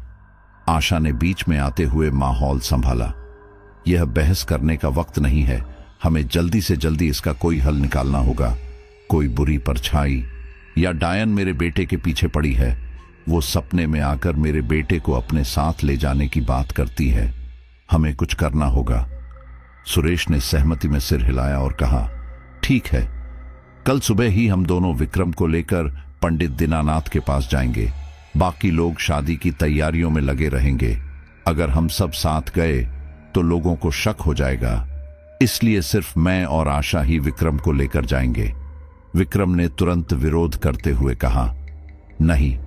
आशा ने बीच में आते हुए माहौल संभाला, यह बहस करने का वक्त नहीं है, हमें जल्दी से जल्दी इसका कोई हल निकालना होगा। कोई बुरी परछाई या डायन मेरे बेटे के पीछे पड़ी है, वो सपने में आकर मेरे बेटे को अपने साथ ले जाने की बात करती है, हमें कुछ करना होगा। सुरेश ने सहमति में सिर हिलाया और कहा, ठीक है, कल सुबह ही हम दोनों विक्रम को लेकर पंडित दीनानाथ के पास जाएंगे, बाकी लोग शादी की तैयारियों में लगे रहेंगे। अगर हम सब साथ गए तो लोगों को शक हो जाएगा, इसलिए सिर्फ मैं और आशा ही विक्रम को लेकर जाएंगे। विक्रम ने तुरंत विरोध करते हुए कहा, नहीं,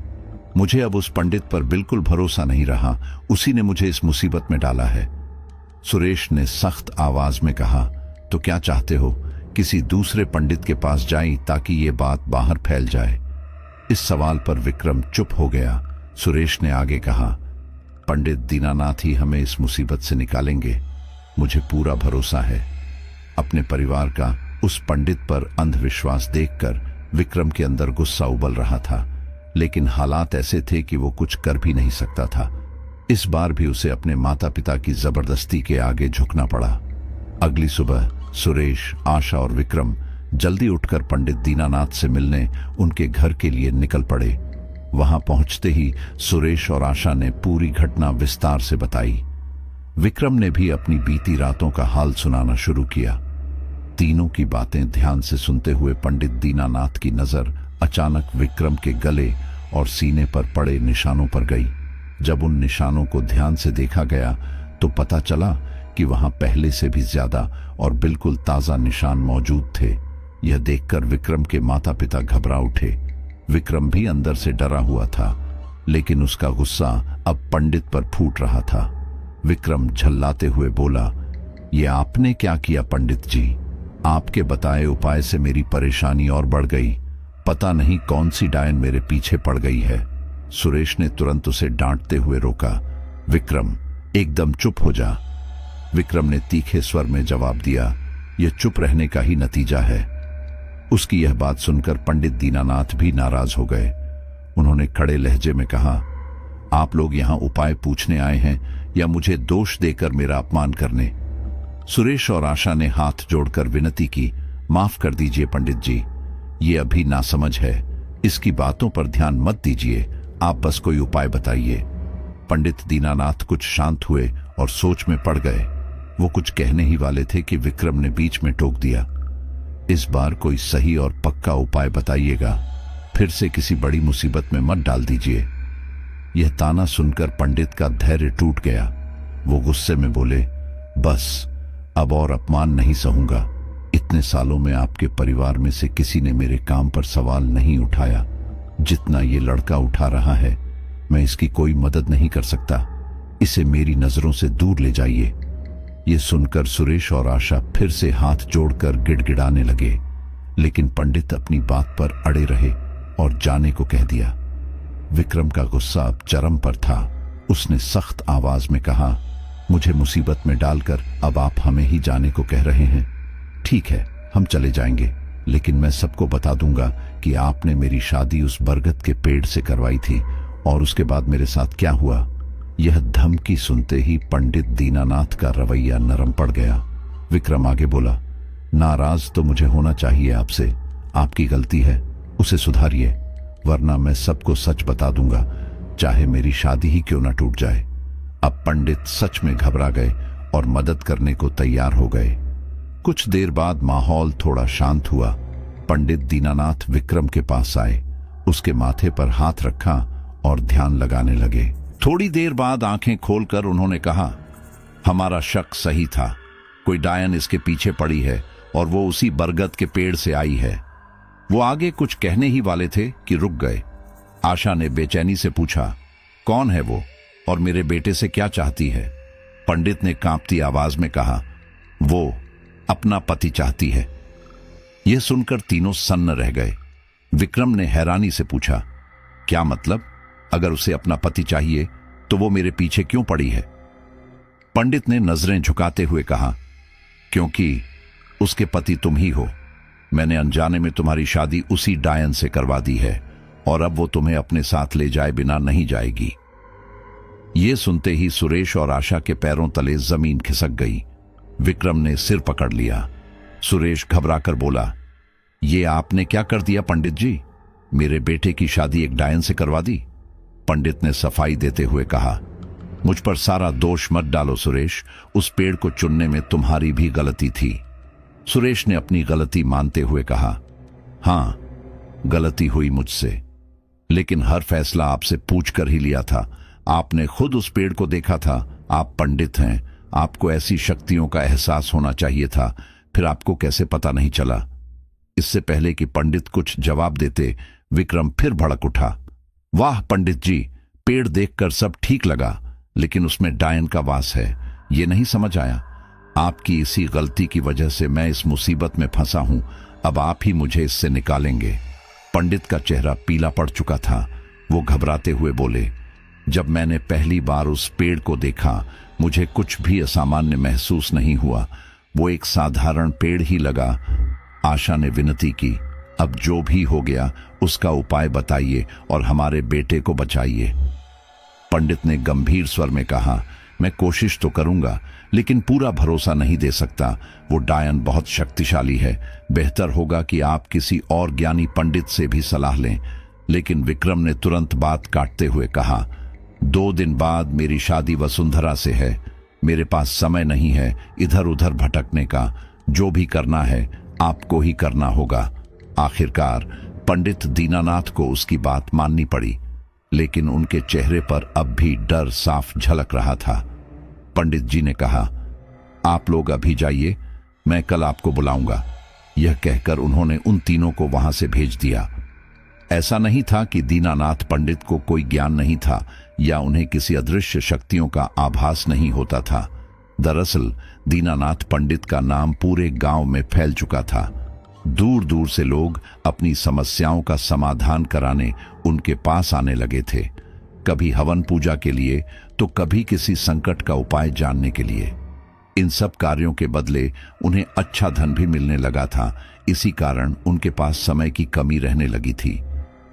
मुझे अब उस पंडित पर बिल्कुल भरोसा नहीं रहा, उसी ने मुझे इस मुसीबत में डाला है। सुरेश ने सख्त आवाज में कहा, तो क्या चाहते हो, किसी दूसरे पंडित के पास जाएं ताकि ये बात बाहर फैल जाए? इस सवाल पर विक्रम चुप हो गया। सुरेश ने आगे कहा, पंडित दीनानाथ ही हमें इस मुसीबत से निकालेंगे, मुझे पूरा भरोसा है। अपने परिवार का उस पंडित पर अंधविश्वास देखकर विक्रम के अंदर गुस्सा उबल रहा था, लेकिन हालात ऐसे थे कि वो कुछ कर भी नहीं सकता था। इस बार भी उसे अपने माता पिता की जबरदस्ती के आगे झुकना पड़ा। अगली सुबह सुरेश, आशा और विक्रम जल्दी उठकर पंडित दीनानाथ से मिलने उनके घर के लिए निकल पड़े। वहां पहुंचते ही सुरेश और आशा ने पूरी घटना विस्तार से बताई। विक्रम ने भी अपनी बीती रातों का हाल सुनाना शुरू किया। तीनों की बातें ध्यान से सुनते हुए पंडित दीनानाथ की नजर अचानक विक्रम के गले और सीने पर पड़े निशानों पर गई। जब उन निशानों को ध्यान से देखा गया तो पता चला कि वहां पहले से भी ज्यादा और बिल्कुल ताजा निशान मौजूद थे। यह देखकर विक्रम के माता पिता घबरा उठे। विक्रम भी अंदर से डरा हुआ था, लेकिन उसका गुस्सा अब पंडित पर फूट रहा था। विक्रम झल्लाते हुए बोला, ये आपने क्या किया पंडित जी? आपके बताए उपाय से मेरी परेशानी और बढ़ गई। पता नहीं कौन सी डायन मेरे पीछे पड़ गई है। सुरेश ने तुरंत उसे डांटते हुए रोका। विक्रम, एकदम चुप हो जा। विक्रम ने तीखे स्वर में जवाब दिया, यह चुप रहने का ही नतीजा है। उसकी यह बात सुनकर पंडित दीनानाथ भी नाराज हो गए। उन्होंने कड़े लहजे में कहा, आप लोग यहां उपाय पूछने आए हैं या मुझे दोष देकर मेरा अपमान करने? सुरेश और आशा ने हाथ जोड़कर विनती की, माफ कर दीजिए पंडित जी, ये अभी नासमझ है, इसकी बातों पर ध्यान मत दीजिए, आप बस कोई उपाय बताइए। पंडित दीनानाथ कुछ शांत हुए और सोच में पड़ गए। वो कुछ कहने ही वाले थे कि विक्रम ने बीच में टोक दिया, इस बार कोई सही और पक्का उपाय बताइएगा, फिर से किसी बड़ी मुसीबत में मत डाल दीजिए। यह ताना सुनकर पंडित का धैर्य टूट गया। वो गुस्से में बोले, बस अब और अपमान नहीं सहूंगा। इतने सालों में आपके परिवार में से किसी ने मेरे काम पर सवाल नहीं उठाया जितना ये लड़का उठा रहा है। मैं इसकी कोई मदद नहीं कर सकता, इसे मेरी नजरों से दूर ले जाइए। ये सुनकर सुरेश और आशा फिर से हाथ जोड़कर गिड़गिड़ाने लगे, लेकिन पंडित अपनी बात पर अड़े रहे और जाने को कह दिया। विक्रम का गुस्सा अब चरम पर था। उसने सख्त आवाज में कहा, मुझे मुसीबत में डालकर अब आप हमें ही जाने को कह रहे हैं। ठीक है, हम चले जाएंगे, लेकिन मैं सबको बता दूंगा कि आपने मेरी शादी उस बरगद के पेड़ से करवाई थी और उसके बाद मेरे साथ क्या हुआ। यह धमकी सुनते ही पंडित दीनानाथ का रवैया नरम पड़ गया। विक्रम आगे बोला, नाराज तो मुझे होना चाहिए आपसे, आपकी गलती है, उसे सुधारिए, वरना मैं सबको सच बता दूंगा, चाहे मेरी शादी ही क्यों ना टूट जाए। अब पंडित सच में घबरा गए और मदद करने को तैयार हो गए। कुछ देर बाद माहौल थोड़ा शांत हुआ। पंडित दीनानाथ विक्रम के पास आए, उसके माथे पर हाथ रखा और ध्यान लगाने लगे। थोड़ी देर बाद आंखें खोलकर उन्होंने कहा, हमारा शक सही था, कोई डायन इसके पीछे पड़ी है और वो उसी बरगद के पेड़ से आई है। वो आगे कुछ कहने ही वाले थे कि रुक गए। आशा ने बेचैनी से पूछा, कौन है वो और मेरे बेटे से क्या चाहती है? पंडित ने कांपती आवाज में कहा, वो अपना पति चाहती है। यह सुनकर तीनों सन्न रह गए। विक्रम ने हैरानी से पूछा, क्या मतलब? अगर उसे अपना पति चाहिए तो वो मेरे पीछे क्यों पड़ी है? पंडित ने नजरें झुकाते हुए कहा, क्योंकि उसके पति तुम ही हो। मैंने अनजाने में तुम्हारी शादी उसी डायन से करवा दी है और अब वो तुम्हें अपने साथ ले जाए बिना नहीं जाएगी। ये सुनते ही सुरेश और आशा के पैरों तले जमीन खिसक गई। विक्रम ने सिर पकड़ लिया। सुरेश घबराकर बोला, ये आपने क्या कर दिया पंडित जी? मेरे बेटे की शादी एक डायन से करवा दी। पंडित ने सफाई देते हुए कहा, मुझ पर सारा दोष मत डालो सुरेश, उस पेड़ को चुनने में तुम्हारी भी गलती थी। सुरेश ने अपनी गलती मानते हुए कहा, हां, गलती हुई मुझसे, लेकिन हर फैसला आपसे पूछकर ही लिया था। आपने खुद उस पेड़ को देखा था, आप पंडित हैं, आपको ऐसी शक्तियों का एहसास होना चाहिए था, फिर आपको कैसे पता नहीं चला? इससे पहले कि पंडित कुछ जवाब देते, विक्रम फिर भड़क उठा, वाह पंडित जी, पेड़ देखकर सब ठीक लगा, लेकिन उसमें डायन का वास है, ये नहीं समझ आया। आपकी इसी गलती की वजह से मैं इस मुसीबत में फंसा हूं, अब आप ही मुझे इससे निकालेंगे। पंडित का चेहरा पीला पड़ चुका था। वो घबराते हुए बोले, जब मैंने पहली बार उस पेड़ को देखा मुझे कुछ भी असामान्य महसूस नहीं हुआ, वो एक साधारण पेड़ ही लगा। आशा ने विनती की, अब जो भी हो गया उसका उपाय बताइए और हमारे बेटे को बचाइए। पंडित ने गंभीर स्वर में कहा, मैं कोशिश तो करूंगा, लेकिन पूरा भरोसा नहीं दे सकता। वो डायन बहुत शक्तिशाली है। बेहतर होगा कि आप किसी और ज्ञानी पंडित से भी सलाह लें। लेकिन विक्रम ने तुरंत बात काटते हुए कहा, 2 दिन बाद मेरी शादी वसुंधरा से है। मेरे पास समय नहीं है इधर उधर भटकने का। जो भी करना है आपको ही करना होगा। आखिरकार पंडित दीनानाथ को उसकी बात माननी पड़ी, लेकिन उनके चेहरे पर अब भी डर साफ झलक रहा था। पंडित जी ने कहा, आप लोग अभी जाइए, मैं कल आपको बुलाऊंगा। यह कहकर उन्होंने उन तीनों को वहां से भेज दिया। ऐसा नहीं था कि दीनानाथ पंडित को कोई ज्ञान नहीं था या उन्हें किसी अदृश्य शक्तियों का आभास नहीं होता था। दरअसल दीनानाथ पंडित का नाम पूरे गांव में फैल चुका था। दूर दूर से लोग अपनी समस्याओं का समाधान कराने उनके पास आने लगे थे, कभी हवन पूजा के लिए तो कभी किसी संकट का उपाय जानने के लिए। इन सब कार्यों के बदले उन्हें अच्छा धन भी मिलने लगा था। इसी कारण उनके पास समय की कमी रहने लगी थी।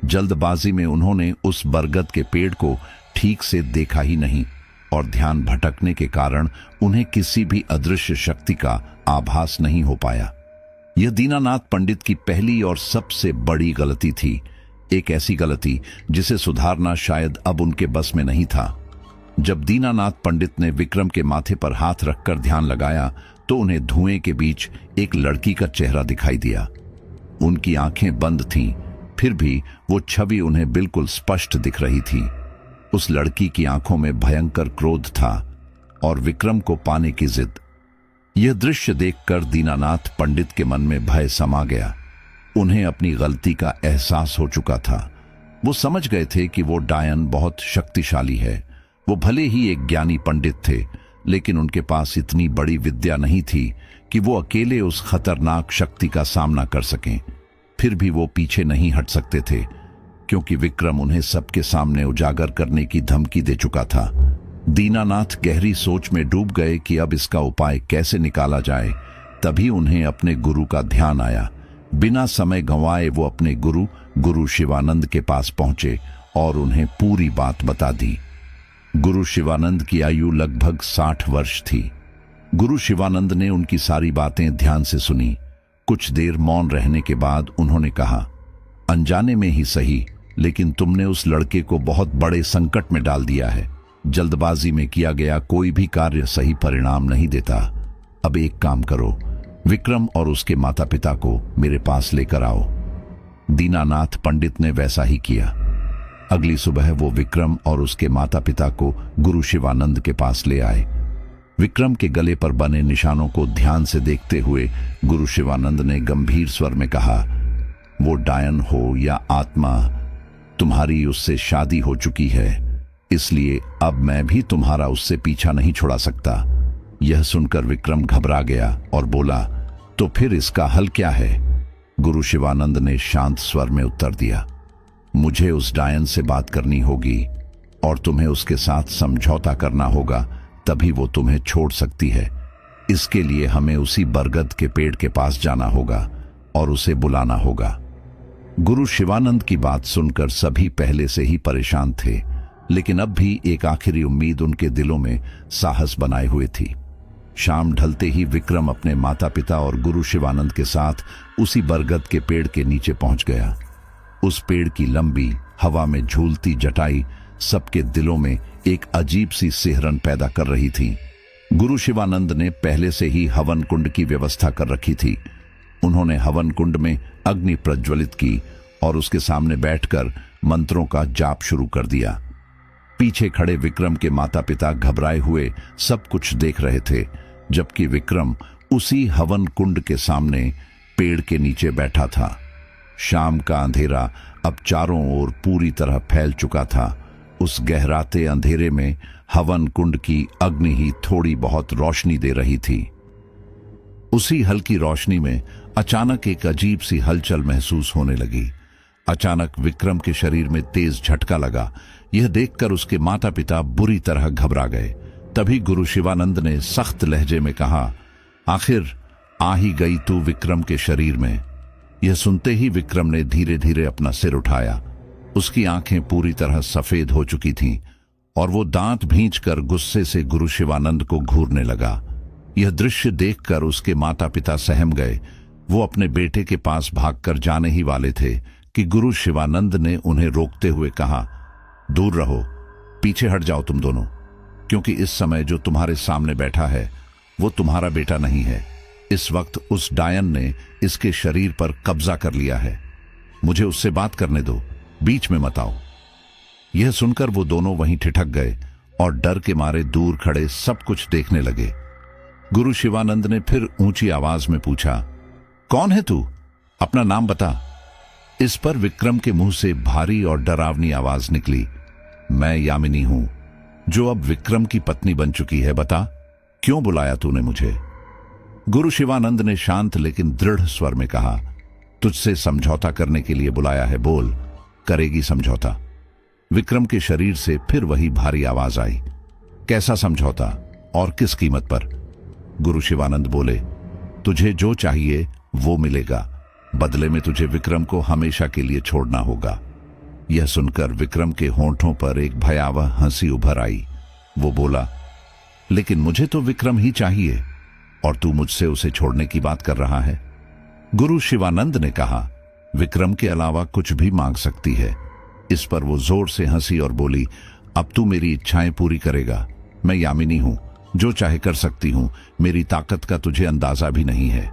जल्दबाजी में उन्होंने उस बरगद के पेड़ को ठीक से देखा ही नहीं और ध्यान भटकने के कारण उन्हें किसी भी अदृश्य शक्ति का आभास नहीं हो पाया। यह दीनानाथ पंडित की पहली और सबसे बड़ी गलती थी। एक ऐसी गलती जिसे सुधारना शायद अब उनके बस में नहीं था। जब दीनानाथ पंडित ने विक्रम के माथे पर हाथ रखकर ध्यान लगाया तो उन्हें धुएं के बीच एक लड़की का चेहरा दिखाई दिया। उनकी आंखें बंद थीं, फिर भी वो छवि उन्हें बिल्कुल स्पष्ट दिख रही थी। उस लड़की की आंखों में भयंकर क्रोध था और विक्रम को पाने की जिद। यह दृश्य देखकर दीनानाथ पंडित के मन में भय समा गया। उन्हें अपनी गलती का एहसास हो चुका था। वो समझ गए थे कि वो डायन बहुत शक्तिशाली है। वो भले ही एक ज्ञानी पंडित थे, लेकिन उनके पास इतनी बड़ी विद्या नहीं थी कि वो अकेले उस खतरनाक शक्ति का सामना कर सकें। फिर भी वो पीछे नहीं हट सकते थे, क्योंकि विक्रम उन्हें सबके सामने उजागर करने की धमकी दे चुका था। दीनानाथ गहरी सोच में डूब गए कि अब इसका उपाय कैसे निकाला जाए। तभी उन्हें अपने गुरु का ध्यान आया। बिना समय गंवाए वो अपने गुरु शिवानंद के पास पहुंचे और उन्हें पूरी बात बता दी। गुरु शिवानंद की आयु लगभग 60 वर्ष थी। गुरु शिवानंद ने उनकी सारी बातें ध्यान से सुनी। कुछ देर मौन रहने के बाद उन्होंने कहा, अनजाने में ही सही, लेकिन तुमने उस लड़के को बहुत बड़े संकट में डाल दिया है। जल्दबाजी में किया गया कोई भी कार्य सही परिणाम नहीं देता। अब एक काम करो, विक्रम और उसके माता पिता को मेरे पास लेकर आओ। दीनानाथ पंडित ने वैसा ही किया। अगली सुबह वो विक्रम और उसके माता पिता को गुरु शिवानंद के पास ले आए। विक्रम के गले पर बने निशानों को ध्यान से देखते हुए गुरु शिवानंद ने गंभीर स्वर में कहा, वो डायन हो या आत्मा, तुम्हारी उससे शादी हो चुकी है, इसलिए अब मैं भी तुम्हारा उससे पीछा नहीं छुड़ा सकता। यह सुनकर विक्रम घबरा गया और बोला, तो फिर इसका हल क्या है? गुरु शिवानंद ने शांत स्वर में उत्तर दिया, मुझे उस डायन से बात करनी होगी और तुम्हें उसके साथ समझौता करना होगा, तभी वो तुम्हें छोड़ सकती है। इसके लिए हमें उसी बरगद के पेड़ के पास जाना होगा और उसे बुलाना होगा। गुरु शिवानंद की बात सुनकर सभी पहले से ही परेशान थे, लेकिन अब भी एक आखिरी उम्मीद उनके दिलों में साहस बनाए हुए थी। शाम ढलते ही विक्रम अपने माता पिता और गुरु शिवानंद के साथ उसी बरगद के पेड़ के नीचे पहुंच गया। उस पेड़ की लंबी हवा में झूलती जटाई सबके दिलों में एक अजीब सी सिहरन पैदा कर रही थी। गुरु शिवानंद ने पहले से ही हवन कुंड की व्यवस्था कर रखी थी। उन्होंने हवन कुंड में अग्नि प्रज्वलित की और उसके सामने बैठकर मंत्रों का जाप शुरू कर दिया। पीछे खड़े विक्रम के माता पिता घबराए हुए सब कुछ देख रहे थे, जबकि विक्रम उसी हवन कुंड के सामने पेड़ के नीचे बैठा था। शाम का अंधेरा अब चारों ओर पूरी तरह फैल चुका था। उस गहराते अंधेरे में हवन कुंड की अग्नि ही थोड़ी बहुत रोशनी दे रही थी। उसी हल्की रोशनी में अचानक एक अजीब सी हलचल महसूस होने लगी। अचानक विक्रम के शरीर में तेज झटका लगा। यह देखकर उसके माता पिता बुरी तरह घबरा गए। तभी गुरु शिवानंद ने सख्त लहजे में कहा, आखिर आ ही गई तू विक्रम के शरीर में। यह सुनते ही विक्रम ने धीरे धीरे अपना सिर उठाया। उसकी आंखें पूरी तरह सफेद हो चुकी थीं और वो दांत भींचकर गुस्से से गुरु शिवानंद को घूरने लगा। यह दृश्य देखकर उसके माता पिता सहम गए। वो अपने बेटे के पास भागकर जाने ही वाले थे कि गुरु शिवानंद ने उन्हें रोकते हुए कहा, दूर रहो, पीछे हट जाओ तुम दोनों, क्योंकि इस समय जो तुम्हारे सामने बैठा है वो तुम्हारा बेटा नहीं है। इस वक्त उस डायन ने इसके शरीर पर कब्जा कर लिया है। मुझे उससे बात करने दो, बीच में मत आओ। यह सुनकर वो दोनों वहीं ठिठक गए और डर के मारे दूर खड़े सब कुछ देखने लगे। गुरु शिवानंद ने फिर ऊंची आवाज में पूछा, कौन है तू? अपना नाम बता। इस पर विक्रम के मुंह से भारी और डरावनी आवाज निकली, मैं यामिनी हूं, जो अब विक्रम की पत्नी बन चुकी है। बता, क्यों बुलाया तूने मुझे? गुरु शिवानंद ने शांत लेकिन दृढ़ स्वर में कहा, तुझसे समझौता करने के लिए बुलाया है, बोल, करेगी समझौता? विक्रम के शरीर से फिर वही भारी आवाज आई, कैसा समझौता और किस कीमत पर? गुरु शिवानंद बोले, तुझे जो चाहिए वो मिलेगा, बदले में तुझे विक्रम को हमेशा के लिए छोड़ना होगा। यह सुनकर विक्रम के होंठों पर एक भयावह हंसी उभर आई। वो बोला, लेकिन मुझे तो विक्रम ही चाहिए और तू मुझसे उसे छोड़ने की बात कर रहा है। गुरु शिवानंद ने कहा, विक्रम के अलावा कुछ भी मांग सकती है। इस पर वो जोर से हंसी और बोली, अब तू मेरी इच्छाएं पूरी करेगा। मैं यामिनी हूं, जो चाहे कर सकती हूं, मेरी ताकत का तुझे अंदाजा भी नहीं है।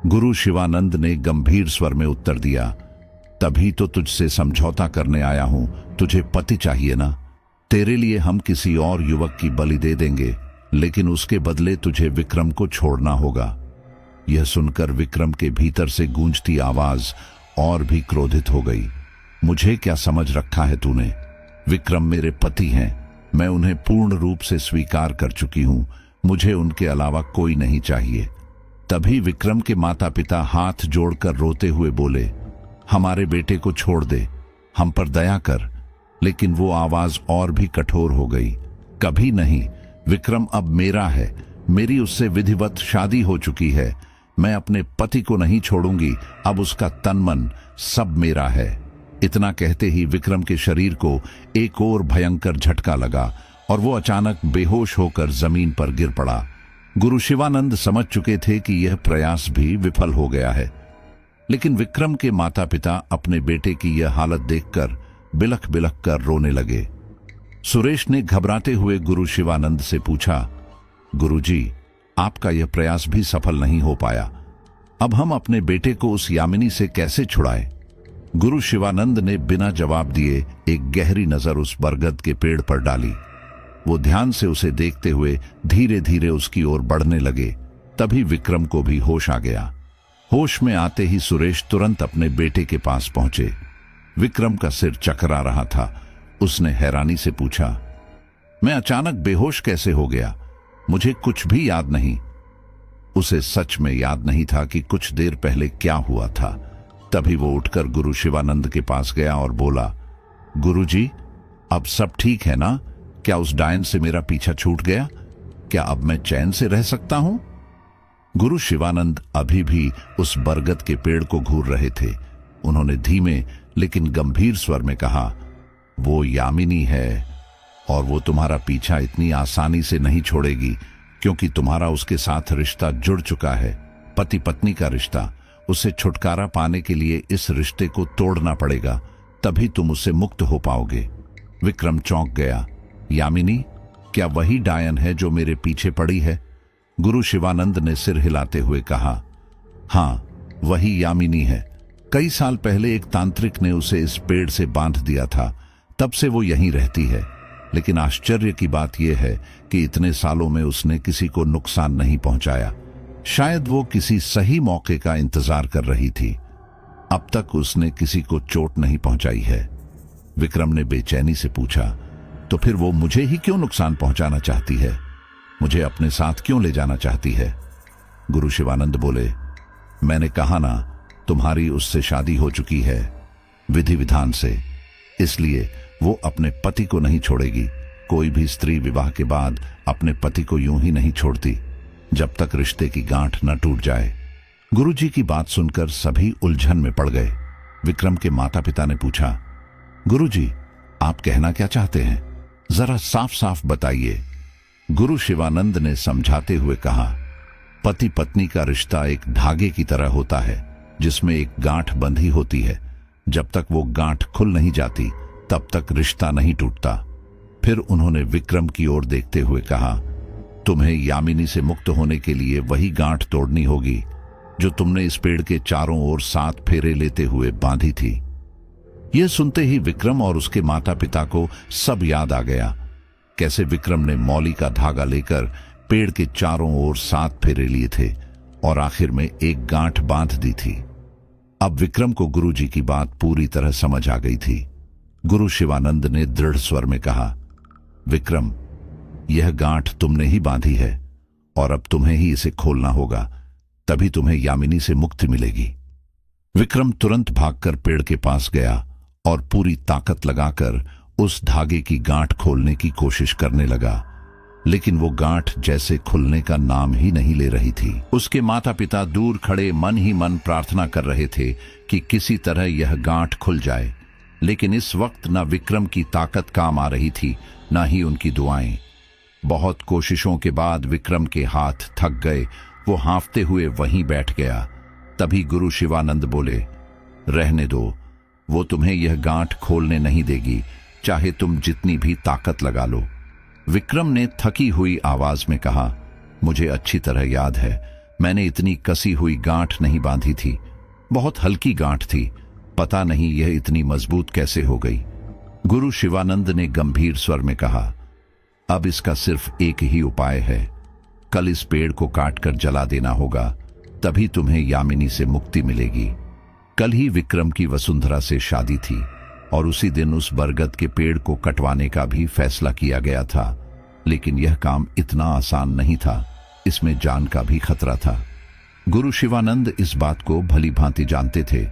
गुरु शिवानंद ने गंभीर स्वर में उत्तर दिया, तभी तो तुझसे समझौता करने आया हूं, तुझे पति चाहिए ना? तेरे लिए हम किसी और युवक की बलि दे देंगे, लेकिन उसके बदले तुझे विक्रम को छोड़ना होगा। यह सुनकर विक्रम के भीतर से गूंजती आवाज और भी क्रोधित हो गई। मुझे क्या समझ रखा है तूने? विक्रम मेरे पति हैं, मैं उन्हें पूर्ण रूप से स्वीकार कर चुकी हूं, मुझे उनके अलावा कोई नहीं चाहिए। तभी विक्रम के माता पिता हाथ जोड़कर रोते हुए बोले, हमारे बेटे को छोड़ दे, हम पर दया कर। लेकिन वो आवाज और भी कठोर हो गई, कभी नहीं, विक्रम अब मेरा है, मेरी उससे विधिवत शादी हो चुकी है, मैं अपने पति को नहीं छोड़ूंगी, अब उसका तन मन सब मेरा है। इतना कहते ही विक्रम के शरीर को एक और भयंकर झटका लगा और वो अचानक बेहोश होकर जमीन पर गिर पड़ा। गुरु शिवानंद समझ चुके थे कि यह प्रयास भी विफल हो गया है, लेकिन विक्रम के माता पिता अपने बेटे की यह हालत देखकर बिलख बिलख कर रोने लगे। सुरेश ने घबराते हुए गुरु शिवानंद से पूछा, गुरुजी, आपका यह प्रयास भी सफल नहीं हो पाया, अब हम अपने बेटे को उस यामिनी से कैसे छुड़ाएं? गुरु शिवानंद ने बिना जवाब दिए एक गहरी नजर उस बरगद के पेड़ पर डाली। वो ध्यान से उसे देखते हुए धीरे धीरे उसकी ओर बढ़ने लगे। तभी विक्रम को भी होश आ गया। होश में आते ही सुरेश तुरंत अपने बेटे के पास पहुंचे। विक्रम का सिर चकरा रहा था। उसने हैरानी से पूछा, मैं अचानक बेहोश कैसे हो गया? मुझे कुछ भी याद नहीं। उसे सच में याद नहीं था कि कुछ देर पहले क्या हुआ था। तभी वो उठकर गुरु शिवानंद के पास गया और बोला, गुरुजी, अब सब ठीक है ना? क्या उस डायन से मेरा पीछा छूट गया? क्या अब मैं चैन से रह सकता हूं? गुरु शिवानंद अभी भी उस बरगद के पेड़ को घूर रहे थे। उन्होंने धीमे लेकिन गंभीर स्वर में कहा, वो यामिनी है और वो तुम्हारा पीछा इतनी आसानी से नहीं छोड़ेगी, क्योंकि तुम्हारा उसके साथ रिश्ता जुड़ चुका है, पति पत्नी का रिश्ता। उसे छुटकारा पाने के लिए इस रिश्ते को तोड़ना पड़ेगा, तभी तुम उससे मुक्त हो पाओगे। विक्रम चौंक गया। यामिनी, क्या वही डायन है जो मेरे पीछे पड़ी है? गुरु शिवानंद ने सिर हिलाते हुए कहा, हां, वही यामिनी है। कई साल पहले एक तांत्रिक ने उसे इस पेड़ से बांध दिया था, तब से वो यहीं रहती है। लेकिन आश्चर्य की बात यह है कि इतने सालों में उसने किसी को नुकसान नहीं पहुंचाया। शायद वो किसी सही मौके का इंतजार कर रही थी। अब तक उसने किसी को चोट नहीं पहुंचाई है। विक्रम ने बेचैनी से पूछा, तो फिर वो मुझे ही क्यों नुकसान पहुंचाना चाहती है? मुझे अपने साथ क्यों ले जाना चाहती है? गुरु शिवानंद बोले, मैंने कहा ना, तुम्हारी उससे शादी हो चुकी है विधि विधान से, इसलिए वो अपने पति को नहीं छोड़ेगी। कोई भी स्त्री विवाह के बाद अपने पति को यूं ही नहीं छोड़ती जब तक रिश्ते की गांठ न टूट जाए। गुरुजी की बात सुनकर सभी उलझन में पड़ गए। विक्रम के माता पिता ने पूछा, गुरुजी, आप कहना क्या चाहते हैं? जरा साफ साफ बताइए। गुरु शिवानंद ने समझाते हुए कहा, पति पत्नी का रिश्ता एक धागे की तरह होता है जिसमें एक गांठ बंधी होती है। जब तक वो गांठ खुल नहीं जाती तब तक रिश्ता नहीं टूटता। फिर उन्होंने विक्रम की ओर देखते हुए कहा, तुम्हें यामिनी से मुक्त होने के लिए वही गांठ तोड़नी होगी जो तुमने इस पेड़ के चारों ओर 7 फेरे लेते हुए बांधी थी। यह सुनते ही विक्रम और उसके माता पिता को सब याद आ गया। कैसे विक्रम ने मौली का धागा लेकर पेड़ के चारों ओर 7 फेरे लिए थे और आखिर में एक गांठ बांध दी थी। अब विक्रम को गुरुजी की बात पूरी तरह समझ आ गई थी। गुरु शिवानंद ने दृढ़ स्वर में कहा, विक्रम, यह गांठ तुमने ही बांधी है और अब तुम्हें ही इसे खोलना होगा, तभी तुम्हें यामिनी से मुक्ति मिलेगी। विक्रम तुरंत भागकर पेड़ के पास गया और पूरी ताकत लगाकर उस धागे की गांठ खोलने की कोशिश करने लगा, लेकिन वो गांठ जैसे खुलने का नाम ही नहीं ले रही थी। उसके माता पिता दूर खड़े मन ही मन प्रार्थना कर रहे थे कि किसी तरह यह गांठ खुल जाए, लेकिन इस वक्त न विक्रम की ताकत काम आ रही थी, न ही उनकी दुआएं। बहुत कोशिशों के बाद विक्रम के हाथ थक गए। वो हांफते हुए वहीं बैठ गया। तभी गुरु शिवानंद बोले, रहने दो, वो तुम्हें यह गांठ खोलने नहीं देगी, चाहे तुम जितनी भी ताकत लगा लो। विक्रम ने थकी हुई आवाज में कहा, मुझे अच्छी तरह याद है, मैंने इतनी कसी हुई गांठ नहीं बांधी थी। बहुत हल्की गांठ थी, पता नहीं यह इतनी मजबूत कैसे हो गई। गुरु शिवानंद ने गंभीर स्वर में कहा, अब इसका सिर्फ एक ही उपाय है। कल इस पेड़ को काटकर जला देना होगा, तभी तुम्हें यामिनी से मुक्ति मिलेगी। कल ही विक्रम की वसुंधरा से शादी थी और उसी दिन उस बरगद के पेड़ को कटवाने का भी फैसला किया गया था, लेकिन यह काम इतना आसान नहीं था, इसमें जान का भी खतरा था। गुरु शिवानंद इस बात को भली भांति जानते थे,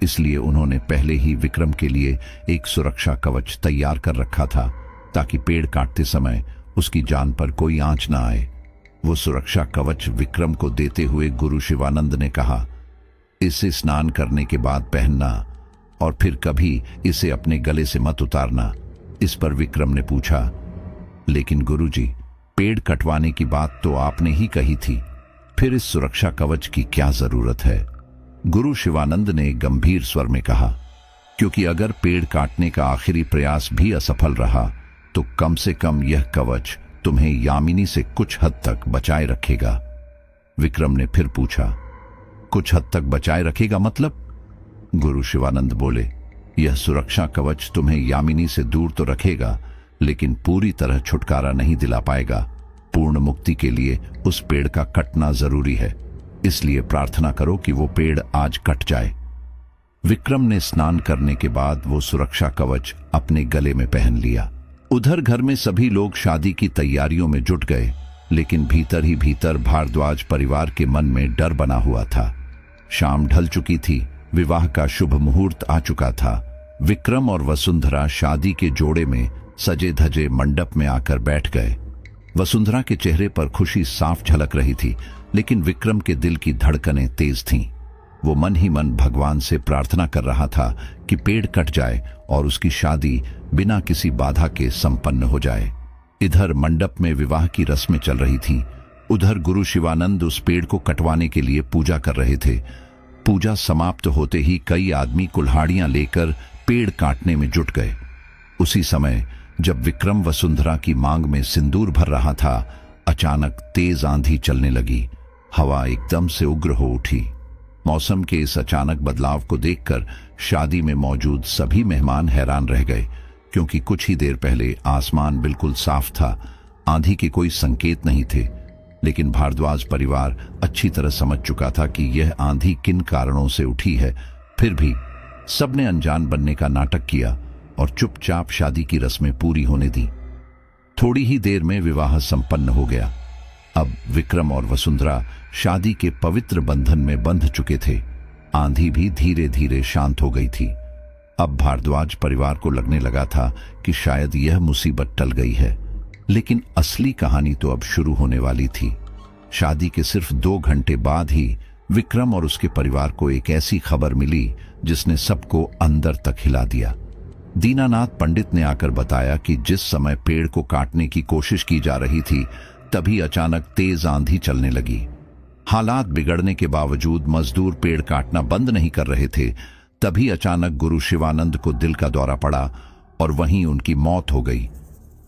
इसलिए उन्होंने पहले ही विक्रम के लिए एक सुरक्षा कवच तैयार कर रखा था, ताकि पेड़ काटते समय उसकी जान पर कोई आंच न आए। वो सुरक्षा कवच विक्रम को देते हुए गुरु शिवानंद ने कहा, इसे स्नान करने के बाद पहनना और फिर कभी इसे अपने गले से मत उतारना। इस पर विक्रम ने पूछा, लेकिन गुरुजी, पेड़ कटवाने की बात तो आपने ही कही थी, फिर इस सुरक्षा कवच की क्या जरूरत है? गुरु शिवानंद ने गंभीर स्वर में कहा, क्योंकि अगर पेड़ काटने का आखिरी प्रयास भी असफल रहा तो कम से कम यह कवच तुम्हें यामिनी से कुछ हद तक बचाए रखेगा। विक्रम ने फिर पूछा, कुछ हद तक बचाए रखेगा मतलब? गुरु शिवानंद बोले, यह सुरक्षा कवच तुम्हें यामिनी से दूर तो रखेगा, लेकिन पूरी तरह छुटकारा नहीं दिला पाएगा। पूर्ण मुक्ति के लिए उस पेड़ का कटना जरूरी है, इसलिए प्रार्थना करो कि वो पेड़ आज कट जाए। विक्रम ने स्नान करने के बाद वो सुरक्षा कवच अपने गले में पहन लिया। उधर घर में सभी लोग शादी की तैयारियों में जुट गए, लेकिन भीतर ही भीतर भारद्वाज परिवार के मन में डर बना हुआ था। शाम ढल चुकी थी, विवाह का शुभ मुहूर्त आ चुका था। विक्रम और वसुंधरा शादी के जोड़े में सजे धजे मंडप में आकर बैठ गए। वसुंधरा के चेहरे पर खुशी साफ झलक रही थी, लेकिन विक्रम के दिल की धड़कनें तेज थीं। वो मन ही मन भगवान से प्रार्थना कर रहा था कि पेड़ कट जाए और उसकी शादी बिना किसी बाधा के संपन्न हो जाए। इधर मंडप में विवाह की रस्में चल रही थीं, उधर गुरु शिवानंद उस पेड़ को कटवाने के लिए पूजा कर रहे थे। पूजा समाप्त होते ही कई आदमी कुल्हाड़ियां लेकर पेड़ काटने में जुट गए। उसी समय जब विक्रम वसुंधरा की मांग में सिंदूर भर रहा था, अचानक तेज आंधी चलने लगी। हवा एकदम से उग्र हो उठी। मौसम के इस अचानक बदलाव को देखकर शादी में मौजूद सभी मेहमान हैरान रह गए, क्योंकि कुछ ही देर पहले आसमान बिल्कुल साफ था, आंधी के कोई संकेत नहीं थे। लेकिन भारद्वाज परिवार अच्छी तरह समझ चुका था कि यह आंधी किन कारणों से उठी है। फिर भी सबने अनजान बनने का नाटक किया और चुपचाप शादी की रस्में पूरी होने दी। थोड़ी ही देर में विवाह संपन्न हो गया। अब विक्रम और वसुंधरा शादी के पवित्र बंधन में बंध चुके थे। आंधी भी धीरे धीरे शांत हो गई थी। अब भारद्वाज परिवार को लगने लगा था कि शायद यह मुसीबत टल गई है, लेकिन असली कहानी तो अब शुरू होने वाली थी। शादी के सिर्फ 2 घंटे बाद ही विक्रम और उसके परिवार को एक ऐसी खबर मिली जिसने सबको अंदर तक हिला दिया। दीनानाथ पंडित ने आकर बताया कि जिस समय पेड़ को काटने की कोशिश की जा रही थी तभी अचानक तेज आंधी चलने लगी। हालात बिगड़ने के बावजूद मजदूर पेड़ काटना बंद नहीं कर रहे थे। तभी अचानक गुरु शिवानंद को दिल का दौरा पड़ा और वहीं उनकी मौत हो गई।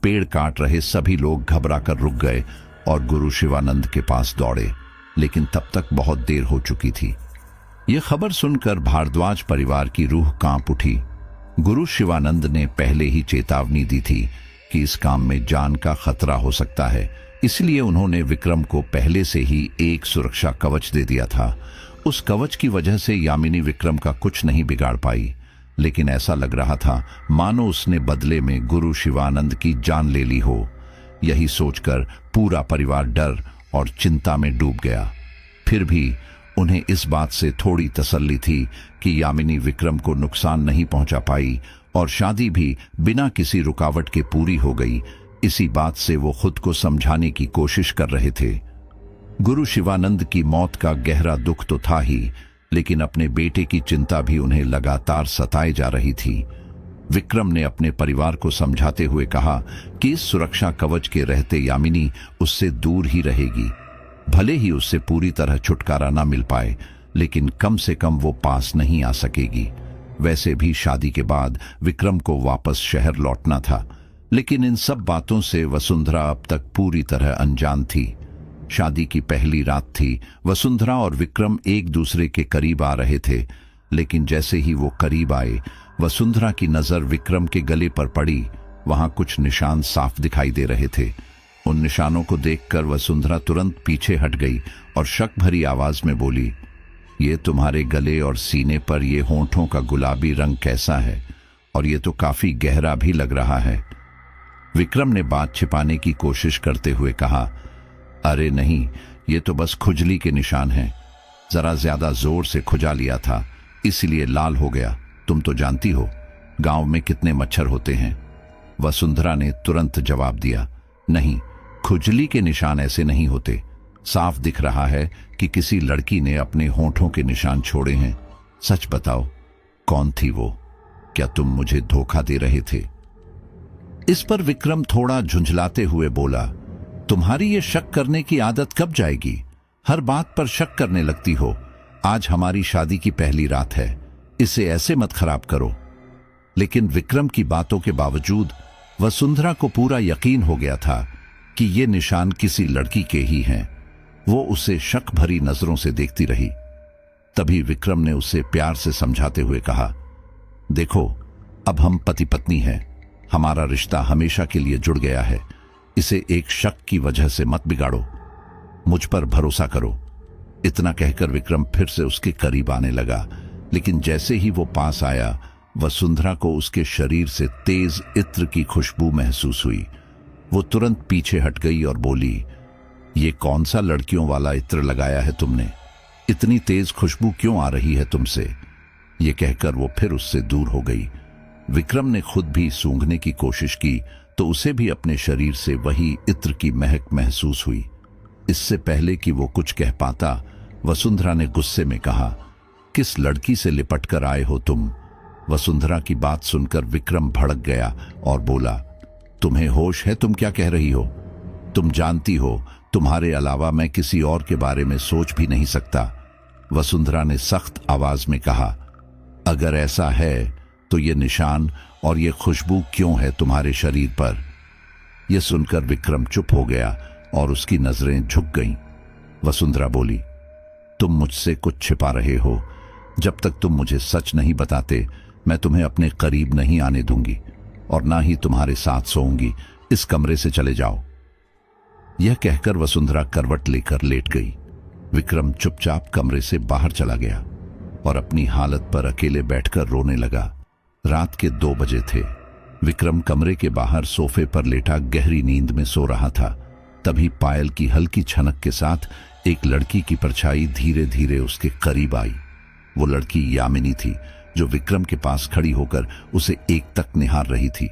पेड़ काट रहे सभी लोग घबराकर रुक गए और गुरु शिवानंद के पास दौड़े, लेकिन तब तक बहुत देर हो चुकी थी। यह खबर सुनकर भारद्वाज परिवार की रूह कांप उठी। गुरु शिवानंद ने पहले ही चेतावनी दी थी कि इस काम में जान का खतरा हो सकता है, इसलिए उन्होंने विक्रम को पहले से ही एक सुरक्षा कवच दे दिया था। उस कवच की वजह से यामिनी विक्रम का कुछ नहीं बिगाड़ पाई, लेकिन ऐसा लग रहा था मानो उसने बदले में गुरु शिवानंद की जान ले ली हो। यही सोचकर पूरा परिवार डर और चिंता में डूब गया। फिर भी उन्हें इस बात से थोड़ी तसल्ली थी कि यामिनी विक्रम को नुकसान नहीं पहुंचा पाई और शादी भी बिना किसी रुकावट के पूरी हो गई। इसी बात से वो खुद को समझाने की कोशिश कर रहे थे। गुरु शिवानंद की मौत का गहरा दुख तो था ही, लेकिन अपने बेटे की चिंता भी उन्हें लगातार सताए जा रही थी। विक्रम ने अपने परिवार को समझाते हुए कहा कि इस सुरक्षा कवच के रहते यामिनी उससे दूर ही रहेगी। भले ही उससे पूरी तरह छुटकारा ना मिल पाए, लेकिन कम से कम वो पास नहीं आ सकेगी। वैसे भी शादी के बाद विक्रम को वापस शहर लौटना था, लेकिन इन सब बातों से वसुंधरा अब तक पूरी तरह अनजान थी। शादी की पहली रात थी। वसुंधरा और विक्रम एक दूसरे के करीब आ रहे थे, लेकिन जैसे ही वो करीब आए, वसुंधरा की नजर विक्रम के गले पर पड़ी। वहां कुछ निशान साफ दिखाई दे रहे थे। उन निशानों को देखकर वसुंधरा तुरंत पीछे हट गई और शक भरी आवाज में बोली, ये तुम्हारे गले और सीने पर ये होंठों का गुलाबी रंग कैसा है, और ये तो काफी गहरा भी लग रहा है। विक्रम ने बात छिपाने की कोशिश करते हुए कहा, अरे नहीं, ये तो बस खुजली के निशान हैं। जरा ज्यादा जोर से खुजा लिया था, इसलिए लाल हो गया। तुम तो जानती हो गांव में कितने मच्छर होते हैं। वसुंधरा ने तुरंत जवाब दिया, नहीं, खुजली के निशान ऐसे नहीं होते। साफ दिख रहा है कि किसी लड़की ने अपने होंठों के निशान छोड़े हैं। सच बताओ, कौन थी वो? क्या तुम मुझे धोखा दे रहे थे? इस पर विक्रम थोड़ा झुंझलाते हुए बोला, तुम्हारी ये शक करने की आदत कब जाएगी? हर बात पर शक करने लगती हो। आज हमारी शादी की पहली रात है, इसे ऐसे मत खराब करो। लेकिन विक्रम की बातों के बावजूद वसुंधरा को पूरा यकीन हो गया था कि ये निशान किसी लड़की के ही हैं। वो उसे शक भरी नजरों से देखती रही। तभी विक्रम ने उसे प्यार से समझाते हुए कहा, देखो, अब हम पति पत्नी हैं। हमारा रिश्ता हमेशा के लिए जुड़ गया है। इसे एक शक की वजह से मत बिगाड़ो। मुझ पर भरोसा करो। इतना कहकर विक्रम फिर से उसके करीब आने लगा, लेकिन जैसे ही वो पास आया, वसुंधरा को उसके शरीर से तेज इत्र की खुशबू महसूस हुई। वो तुरंत पीछे हट गई और बोली, ये कौन सा लड़कियों वाला इत्र लगाया है तुमने? इतनी तेज खुशबू क्यों आ रही है तुमसे? ये कहकर वो फिर उससे दूर हो गई। विक्रम ने खुद भी सूंघने की कोशिश की तो उसे भी अपने शरीर से वही इत्र की महक महसूस हुई। इससे पहले कि वो कुछ कह पाता, वसुंधरा ने गुस्से में कहा, किस लड़की से लिपट कर आए हो तुम? वसुंधरा की बात सुनकर विक्रम भड़क गया और बोला, तुम्हें होश है? तुम क्या कह रही हो? तुम जानती हो तुम्हारे अलावा मैं किसी और के बारे में सोच भी नहीं सकता। वसुंधरा ने सख्त आवाज में कहा, अगर ऐसा है तो ये निशान और ये खुशबू क्यों है तुम्हारे शरीर पर? यह सुनकर विक्रम चुप हो गया और उसकी नजरें झुक गईं। वसुंधरा बोली, तुम मुझसे कुछ छिपा रहे हो। जब तक तुम मुझे सच नहीं बताते, मैं तुम्हें अपने करीब नहीं आने दूंगी और ना ही तुम्हारे साथ सोऊंगी। इस कमरे से चले जाओ। यह कहकर वसुंधरा करवट लेकर लेट गई। विक्रम चुपचाप कमरे से बाहर चला गया और अपनी हालत पर अकेले बैठकर रोने लगा। रात के 2 बजे थे। विक्रम कमरे के बाहर सोफे पर लेटा गहरी नींद में सो रहा था। तभी पायल की हल्की छनक के साथ एक लड़की की परछाई धीरे धीरे उसके करीब आई। वो लड़की यामिनी थी, जो विक्रम के पास खड़ी होकर उसे एकटक निहार रही थी।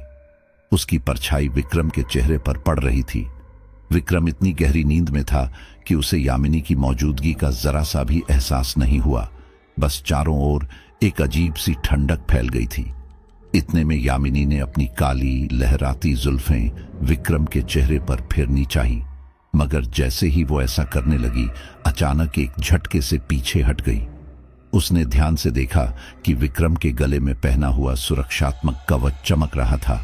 उसकी परछाई विक्रम के चेहरे पर पड़ रही थी। विक्रम इतनी गहरी नींद में था कि उसे यामिनी की मौजूदगी का जरा सा भी एहसास नहीं हुआ। बस चारों ओर एक अजीब सी ठंडक फैल गई थी। इतने में यामिनी ने अपनी काली लहराती जुल्फें विक्रम के चेहरे पर फेरनी चाही, मगर जैसे ही वो ऐसा करने लगी अचानक एक झटके से पीछे हट गई। उसने ध्यान से देखा कि विक्रम के गले में पहना हुआ सुरक्षात्मक कवच चमक रहा था।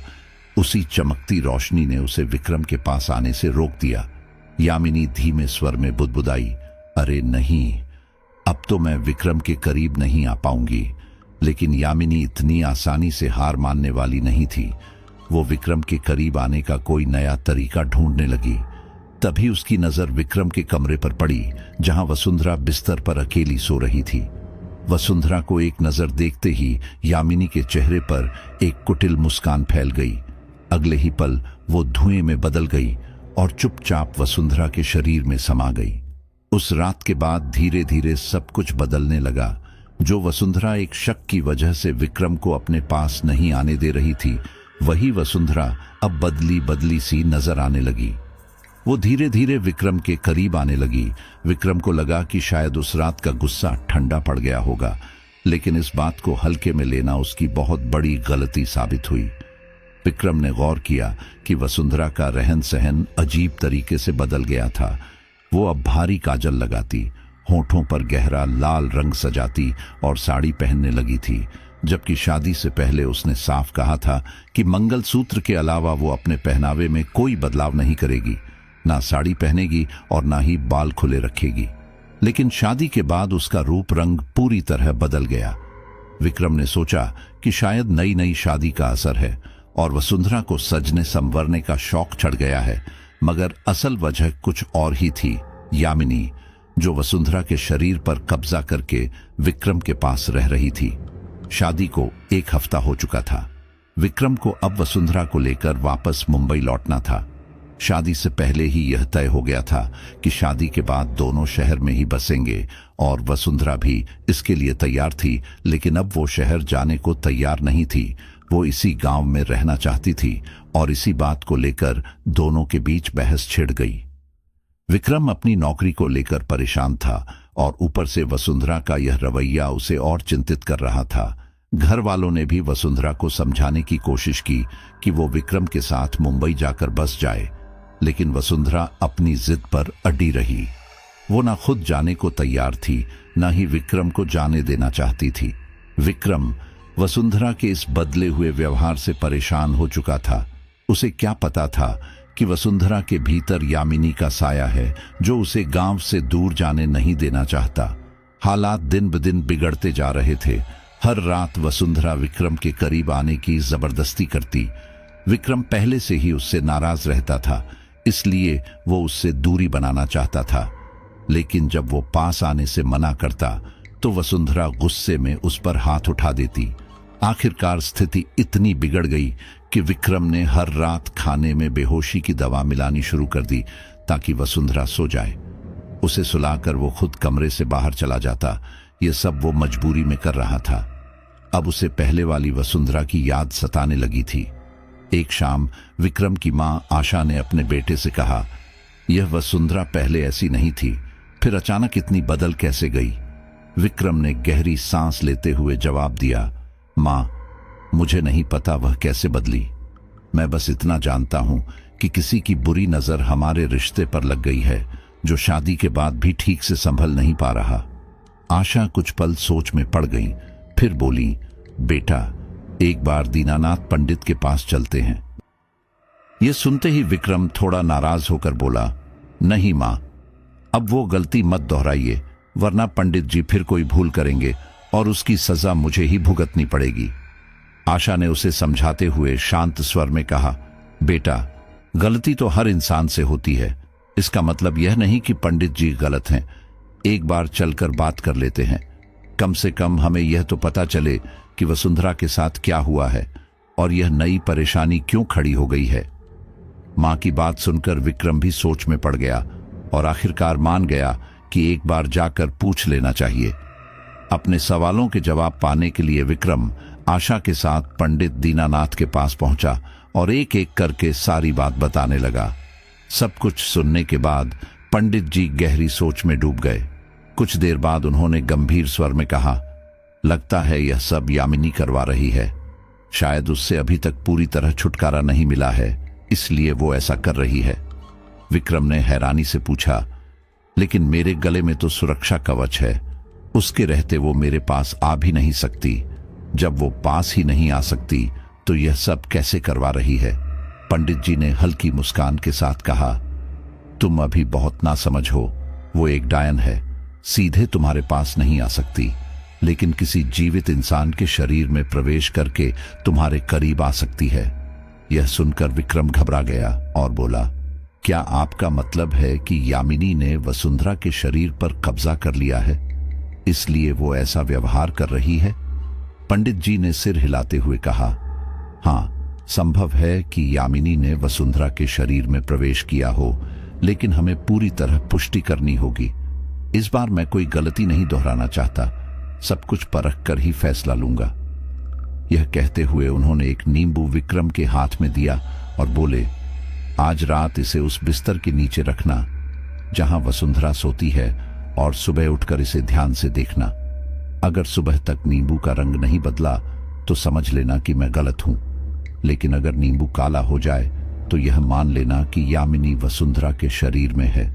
उसी चमकती रोशनी ने उसे विक्रम के पास आने से रोक दिया। यामिनी धीमे स्वर में बुदबुदाई, अरे नहीं, अब तो मैं विक्रम के करीब नहीं आ पाऊंगी। लेकिन यामिनी इतनी आसानी से हार मानने वाली नहीं थी। वो विक्रम के करीब आने का कोई नया तरीका ढूंढने लगी। तभी उसकी नजर विक्रम के कमरे पर पड़ी, जहां वसुंधरा बिस्तर पर अकेली सो रही थी। वसुंधरा को एक नजर देखते ही यामिनी के चेहरे पर एक कुटिल मुस्कान फैल गई। अगले ही पल वो धुएं में बदल गई और चुपचाप वसुंधरा के शरीर में समा गई। उस रात के बाद धीरे धीरे सब कुछ बदलने लगा। जो वसुंधरा एक शक की वजह से विक्रम को अपने पास नहीं आने दे रही थी, वही वसुंधरा अब बदली बदली सी नजर आने लगी। वो धीरे धीरे विक्रम के करीब आने लगी। विक्रम को लगा कि शायद उस रात का गुस्सा ठंडा पड़ गया होगा, लेकिन इस बात को हल्के में लेना उसकी बहुत बड़ी गलती साबित हुई। विक्रम ने गौर किया कि वसुंधरा का रहन सहन अजीब तरीके से बदल गया था। वो अब भारी काजल लगाती, होठों पर गहरा लाल रंग सजाती और साड़ी पहनने लगी थी, जबकि शादी से पहले उसने साफ कहा था कि मंगलसूत्र के अलावा वो अपने पहनावे में कोई बदलाव नहीं करेगी, ना साड़ी पहनेगी और ना ही बाल खुले रखेगी। लेकिन शादी के बाद उसका रूप रंग पूरी तरह बदल गया। विक्रम ने सोचा कि शायद नई नई शादी का असर है और वसुंधरा को सजने संवरने का शौक चढ़ गया है, मगर असल वजह कुछ और ही थी। यामिनी, जो वसुंधरा के शरीर पर कब्जा करके विक्रम के पास रह रही थी। शादी को 1 हफ्ता हो चुका था। विक्रम को अब वसुंधरा को लेकर वापस मुंबई लौटना था। शादी से पहले ही यह तय हो गया था कि शादी के बाद दोनों शहर में ही बसेंगे और वसुंधरा भी इसके लिए तैयार थी। लेकिन अब वो शहर जाने को तैयार नहीं थी। वो इसी गांव में रहना चाहती थी और इसी बात को लेकर दोनों के बीच बहस छिड़ गई। विक्रम अपनी नौकरी को लेकर परेशान था और ऊपर से वसुंधरा का यह रवैया उसे और चिंतित कर रहा था। घर वालों ने भी वसुंधरा को समझाने की कोशिश की कि वो विक्रम के साथ मुंबई जाकर बस जाए, लेकिन वसुंधरा अपनी जिद पर अड़ी रही। वो ना खुद जाने को तैयार थी, ना ही विक्रम को जाने देना चाहती थी। विक्रम वसुंधरा के इस बदले हुए व्यवहार से परेशान हो चुका था। उसे क्या पता था कि वसुंधरा के भीतर यामिनी का साया है, जो उसे गांव से दूर जाने नहीं देना चाहता। हालात दिन ब दिन बिगड़ते जा रहे थे। हर रात वसुंधरा विक्रम के करीब आने की जबरदस्ती करती। विक्रम पहले से ही उससे नाराज रहता था, इसलिए वो उससे दूरी बनाना चाहता था। लेकिन जब वो पास आने से मना करता तो वसुंधरा गुस्से में उस पर हाथ उठा देती। आखिरकार स्थिति इतनी बिगड़ गई कि विक्रम ने हर रात खाने में बेहोशी की दवा मिलानी शुरू कर दी ताकि वसुंधरा सो जाए। उसे सुलाकर वो खुद कमरे से बाहर चला जाता। ये सब वो मजबूरी में कर रहा था। अब उसे पहले वाली वसुंधरा की याद सताने लगी थी। एक शाम विक्रम की मां आशा ने अपने बेटे से कहा, यह वसुंधरा पहले ऐसी नहीं थी, फिर अचानक इतनी बदल कैसे गई? विक्रम ने गहरी सांस लेते हुए जवाब दिया, मां, मुझे नहीं पता वह कैसे बदली। मैं बस इतना जानता हूं कि किसी की बुरी नजर हमारे रिश्ते पर लग गई है, जो शादी के बाद भी ठीक से संभल नहीं पा रहा। आशा कुछ पल सोच में पड़ गई, फिर बोली, बेटा, एक बार दीनानाथ पंडित के पास चलते हैं। यह सुनते ही विक्रम थोड़ा नाराज होकर बोला, नहीं मां, अब वो गलती मत दोहराइए, वरना पंडित जी फिर कोई भूल करेंगे और उसकी सजा मुझे ही भुगतनी पड़ेगी। आशा ने उसे समझाते हुए शांत स्वर में कहा, बेटा, गलती तो हर इंसान से होती है। इसका मतलब यह नहीं कि पंडित जी गलत हैं। एक बार चलकर बात कर लेते हैं। कम से कम हमें यह तो पता चले कि वसुंधरा के साथ क्या हुआ है और यह नई परेशानी क्यों खड़ी हो गई है। मां की बात सुनकर विक्रम भी सोच में पड़ गया और आखिरकार मान गया कि एक बार जाकर पूछ लेना चाहिए। अपने सवालों के जवाब पाने के लिए विक्रम आशा के साथ पंडित दीनानाथ के पास पहुंचा और एक एक करके सारी बात बताने लगा। सब कुछ सुनने के बाद पंडित जी गहरी सोच में डूब गए। कुछ देर बाद उन्होंने गंभीर स्वर में कहा, लगता है यह सब यामिनी करवा रही है। शायद उससे अभी तक पूरी तरह छुटकारा नहीं मिला है, इसलिए वो ऐसा कर रही है। विक्रम ने हैरानी से पूछा, लेकिन मेरे गले में तो सुरक्षा कवच है, उसके रहते वो मेरे पास आ भी नहीं सकती। जब वो पास ही नहीं आ सकती तो यह सब कैसे करवा रही है? पंडित जी ने हल्की मुस्कान के साथ कहा, तुम अभी बहुत नासमझ हो। वो एक डायन है, सीधे तुम्हारे पास नहीं आ सकती, लेकिन किसी जीवित इंसान के शरीर में प्रवेश करके तुम्हारे करीब आ सकती है। यह सुनकर विक्रम घबरा गया और बोला, क्या आपका मतलब है कि यामिनी ने वसुंधरा के शरीर पर कब्जा कर लिया है, इसलिए वो ऐसा व्यवहार कर रही है? पंडित जी ने सिर हिलाते हुए कहा, हाँ, संभव है कि यामिनी ने वसुंधरा के शरीर में प्रवेश किया हो, लेकिन हमें पूरी तरह पुष्टि करनी होगी। इस बार मैं कोई गलती नहीं दोहराना चाहता, सब कुछ परख कर ही फैसला लूंगा। यह कहते हुए उन्होंने एक नींबू विक्रम के हाथ में दिया और बोले, आज रात इसे उस बिस्तर के नीचे रखना जहां वसुंधरा सोती है, और सुबह उठकर इसे ध्यान से देखना। अगर सुबह तक नींबू का रंग नहीं बदला तो समझ लेना कि मैं गलत हूं, लेकिन अगर नींबू काला हो जाए तो यह मान लेना कि यामिनी वसुंधरा के शरीर में है।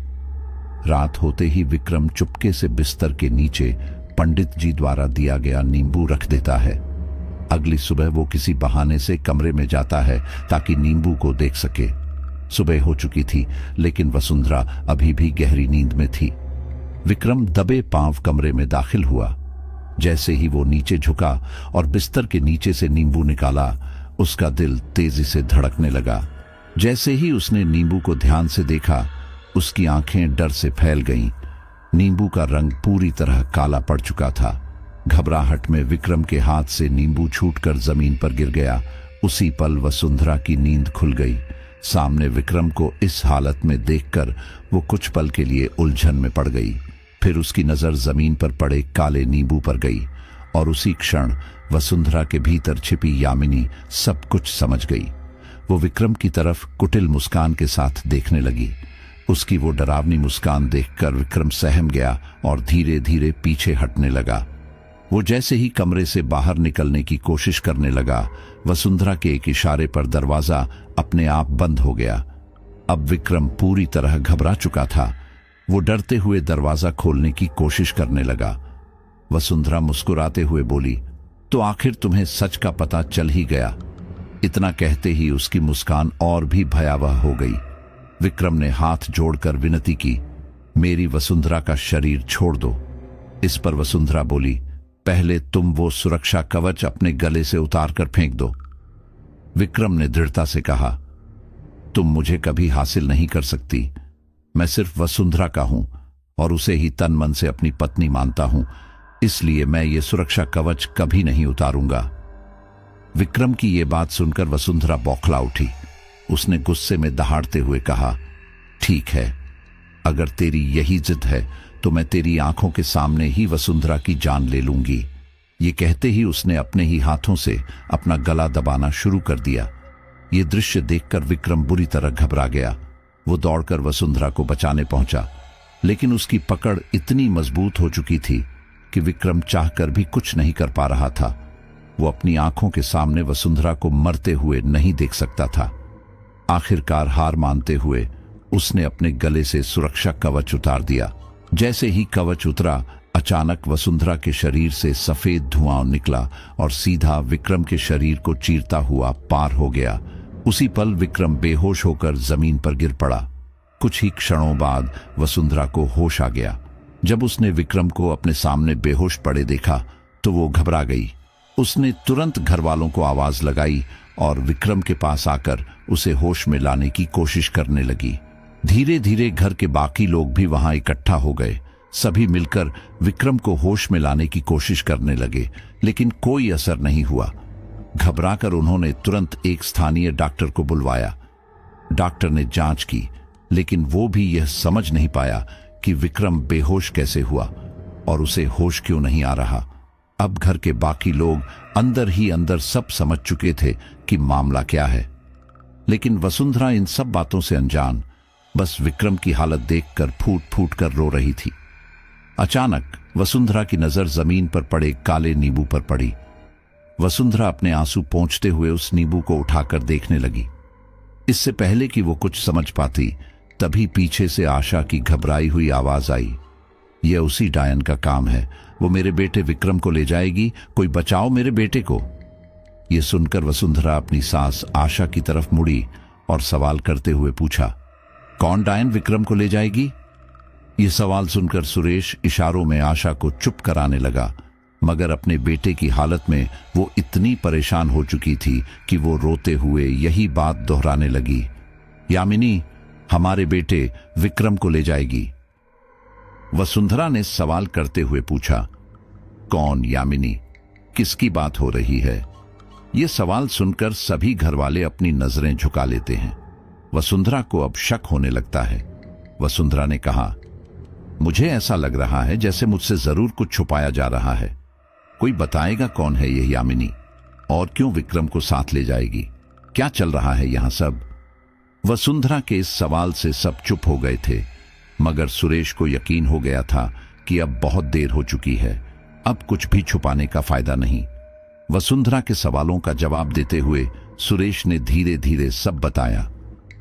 रात होते ही विक्रम चुपके से बिस्तर के नीचे पंडित जी द्वारा दिया गया नींबू रख देता है। अगली सुबह वो किसी बहाने से कमरे में जाता है ताकि नींबू को देख सके। सुबह हो चुकी थी, लेकिन वसुंधरा अभी भी गहरी नींद में थी। विक्रम दबे पांव कमरे में दाखिल हुआ। जैसे ही वो नीचे झुका और बिस्तर के नीचे से नींबू निकाला, उसका दिल तेजी से धड़कने लगा। जैसे ही उसने नींबू को ध्यान से देखा, उसकी आंखें डर से फैल गईं। नींबू का रंग पूरी तरह काला पड़ चुका था। घबराहट में विक्रम के हाथ से नींबू छूटकर जमीन पर गिर गया। उसी पल वसुंधरा की नींद खुल गई। सामने विक्रम को इस हालत में देखकर वो कुछ पल के लिए उलझन में पड़ गई। फिर उसकी नजर जमीन पर पड़े काले नींबू पर गई और उसी क्षण वसुंधरा के भीतर छिपी यामिनी सब कुछ समझ गई। वो विक्रम की तरफ कुटिल मुस्कान के साथ देखने लगी। उसकी वो डरावनी मुस्कान देखकर विक्रम सहम गया और धीरे धीरे पीछे हटने लगा। वो जैसे ही कमरे से बाहर निकलने की कोशिश करने लगा, वसुंधरा के एक इशारे पर दरवाजा अपने आप बंद हो गया। अब विक्रम पूरी तरह घबरा चुका था। वो डरते हुए दरवाजा खोलने की कोशिश करने लगा। वसुंधरा मुस्कुराते हुए बोली, तो आखिर तुम्हें सच का पता चल ही गया। इतना कहते ही उसकी मुस्कान और भी भयावह हो गई। विक्रम ने हाथ जोड़कर विनती की, मेरी वसुंधरा का शरीर छोड़ दो। इस पर वसुंधरा बोली, पहले तुम वो सुरक्षा कवच अपने गले से उतार कर फेंक दो। विक्रम ने दृढ़ता से कहा, तुम मुझे कभी हासिल नहीं कर सकती। मैं सिर्फ वसुंधरा का हूं और उसे ही तन मन से अपनी पत्नी मानता हूं, इसलिए मैं ये सुरक्षा कवच कभी नहीं उतारूंगा। विक्रम की ये बात सुनकर वसुंधरा बौखला उठी। उसने गुस्से में दहाड़ते हुए कहा, ठीक है, अगर तेरी यही जिद है तो मैं तेरी आंखों के सामने ही वसुंधरा की जान ले लूंगी। ये कहते ही उसने अपने ही हाथों से अपना गला दबाना शुरू कर दिया। ये दृश्य देखकर विक्रम बुरी तरह घबरा गया। वो दौड़कर वसुंधरा को बचाने पहुंचा, लेकिन उसकी पकड़ इतनी मजबूत हो चुकी थी कि विक्रम चाहकर भी कुछ नहीं कर पा रहा था। वो अपनी आंखों के सामने वसुंधरा को मरते हुए नहीं देख सकता था। आखिरकार हार मानते हुए उसने अपने गले से सुरक्षा कवच उतार दिया। जैसे ही कवच उतरा, अचानक वसुंधरा के शरीर से सफेद धुआं निकला और सीधा विक्रम के शरीर को चीरता हुआ पार हो गया। उसी पल विक्रम बेहोश होकर जमीन पर गिर पड़ा। कुछ ही क्षणों बाद वसुंधरा को होश आ गया। जब उसने विक्रम को अपने सामने बेहोश पड़े देखा तो वो घबरा गई। उसने तुरंत घर वालों को आवाज लगाई और विक्रम के पास आकर उसे होश में लाने की कोशिश करने लगी। धीरे धीरे घर के बाकी लोग भी वहां इकट्ठा हो गए। सभी मिलकर विक्रम को होश में लाने की कोशिश करने लगे, लेकिन कोई असर नहीं हुआ। घबराकर उन्होंने तुरंत एक स्थानीय डॉक्टर को बुलवाया। डॉक्टर ने जांच की, लेकिन वो भी यह समझ नहीं पाया कि विक्रम बेहोश कैसे हुआ और उसे होश क्यों नहीं आ रहा। अब घर के बाकी लोग अंदर ही अंदर सब समझ चुके थे कि मामला क्या है, लेकिन वसुंधरा इन सब बातों से अनजान बस विक्रम की हालत देखकर फूट फूट कर रो रही थी। अचानक वसुंधरा की नजर जमीन पर पड़े काले नींबू पर पड़ी। वसुंधरा अपने आंसू पोंछते हुए उस नींबू को उठाकर देखने लगी। इससे पहले कि वो कुछ समझ पाती, तभी पीछे से आशा की घबराई हुई आवाज आई। यह उसी डायन का काम है, वो मेरे बेटे विक्रम को ले जाएगी, कोई बचाओ मेरे बेटे को। यह सुनकर वसुंधरा अपनी सास आशा की तरफ मुड़ी और सवाल करते हुए पूछा, कौन डायन विक्रम को ले जाएगी? यह सवाल सुनकर सुरेश इशारों में आशा को चुप कराने लगा, मगर अपने बेटे की हालत में वो इतनी परेशान हो चुकी थी कि वो रोते हुए यही बात दोहराने लगी, यामिनी हमारे बेटे विक्रम को ले जाएगी। वसुंधरा ने सवाल करते हुए पूछा, कौन यामिनी? किसकी बात हो रही है? ये सवाल सुनकर सभी घरवाले अपनी नजरें झुका लेते हैं। वसुंधरा को अब शक होने लगता है। वसुंधरा ने कहा, मुझे ऐसा लग रहा है जैसे मुझसे जरूर कुछ छुपाया जा रहा है। कोई बताएगा कौन है यह यामिनी, और क्यों विक्रम को साथ ले जाएगी? क्या चल रहा है यहां सब? वसुंधरा के इस सवाल से सब चुप हो गए थे, मगर सुरेश को यकीन हो गया था कि अब बहुत देर हो चुकी है, अब कुछ भी छुपाने का फायदा नहीं। वसुंधरा के सवालों का जवाब देते हुए सुरेश ने धीरे धीरे सब बताया,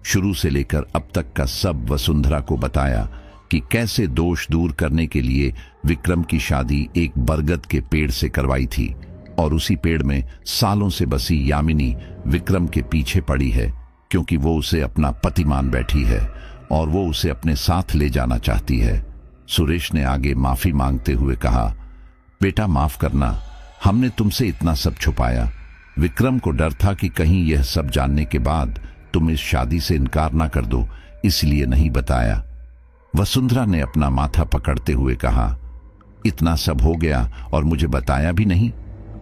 शुरू से लेकर अब तक का सब वसुंधरा को बताया कि कैसे दोष दूर करने के लिए विक्रम की शादी एक बरगद के पेड़ से करवाई थी, और उसी पेड़ में सालों से बसी यामिनी विक्रम के पीछे पड़ी है, क्योंकि वो उसे अपना पति मान बैठी है और वो उसे अपने साथ ले जाना चाहती है। सुरेश ने आगे माफी मांगते हुए कहा, बेटा माफ करना, हमने तुमसे इतना सब छुपाया। विक्रम को डर था कि कहीं यह सब जानने के बाद तुम इस शादी से इनकार ना कर दो, इसलिए नहीं बताया। वसुंधरा ने अपना माथा पकड़ते हुए कहा, इतना सब हो गया और मुझे बताया भी नहीं।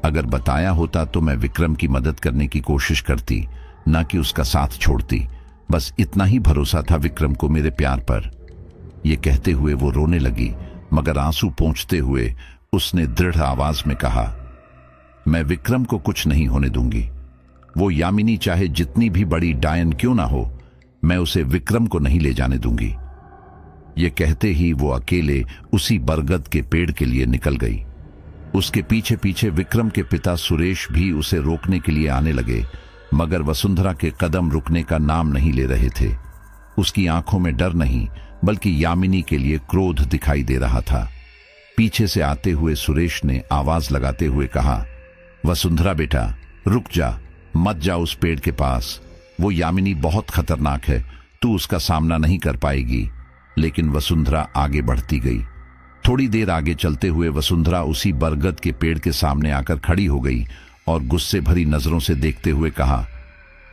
अगर बताया होता तो मैं विक्रम की मदद करने की कोशिश करती, ना कि उसका साथ छोड़ती। बस इतना ही भरोसा था विक्रम को मेरे प्यार पर। यह कहते हुए वो रोने लगी, मगर आंसू पोंछते हुए उसने दृढ़ आवाज में कहा, मैं विक्रम को कुछ नहीं होने दूंगी। वो यामिनी चाहे जितनी भी बड़ी डायन क्यों ना हो, मैं उसे विक्रम को नहीं ले जाने दूंगी। ये कहते ही वो अकेले उसी बरगद के पेड़ के लिए निकल गई। उसके पीछे पीछे विक्रम के पिता सुरेश भी उसे रोकने के लिए आने लगे, मगर वसुंधरा के कदम रुकने का नाम नहीं ले रहे थे। उसकी आंखों में डर नहीं, बल्कि यामिनी के लिए क्रोध दिखाई दे रहा था। पीछे से आते हुए सुरेश ने आवाज लगाते हुए कहा, वसुंधरा बेटा रुक जा, मत जा उस पेड़ के पास। वो यामिनी बहुत खतरनाक है, तू उसका सामना नहीं कर पाएगी। लेकिन वसुंधरा आगे बढ़ती गई। थोड़ी देर आगे चलते हुए वसुंधरा उसी बरगद के पेड़ के सामने आकर खड़ी हो गई और गुस्से भरी नजरों से देखते हुए कहा,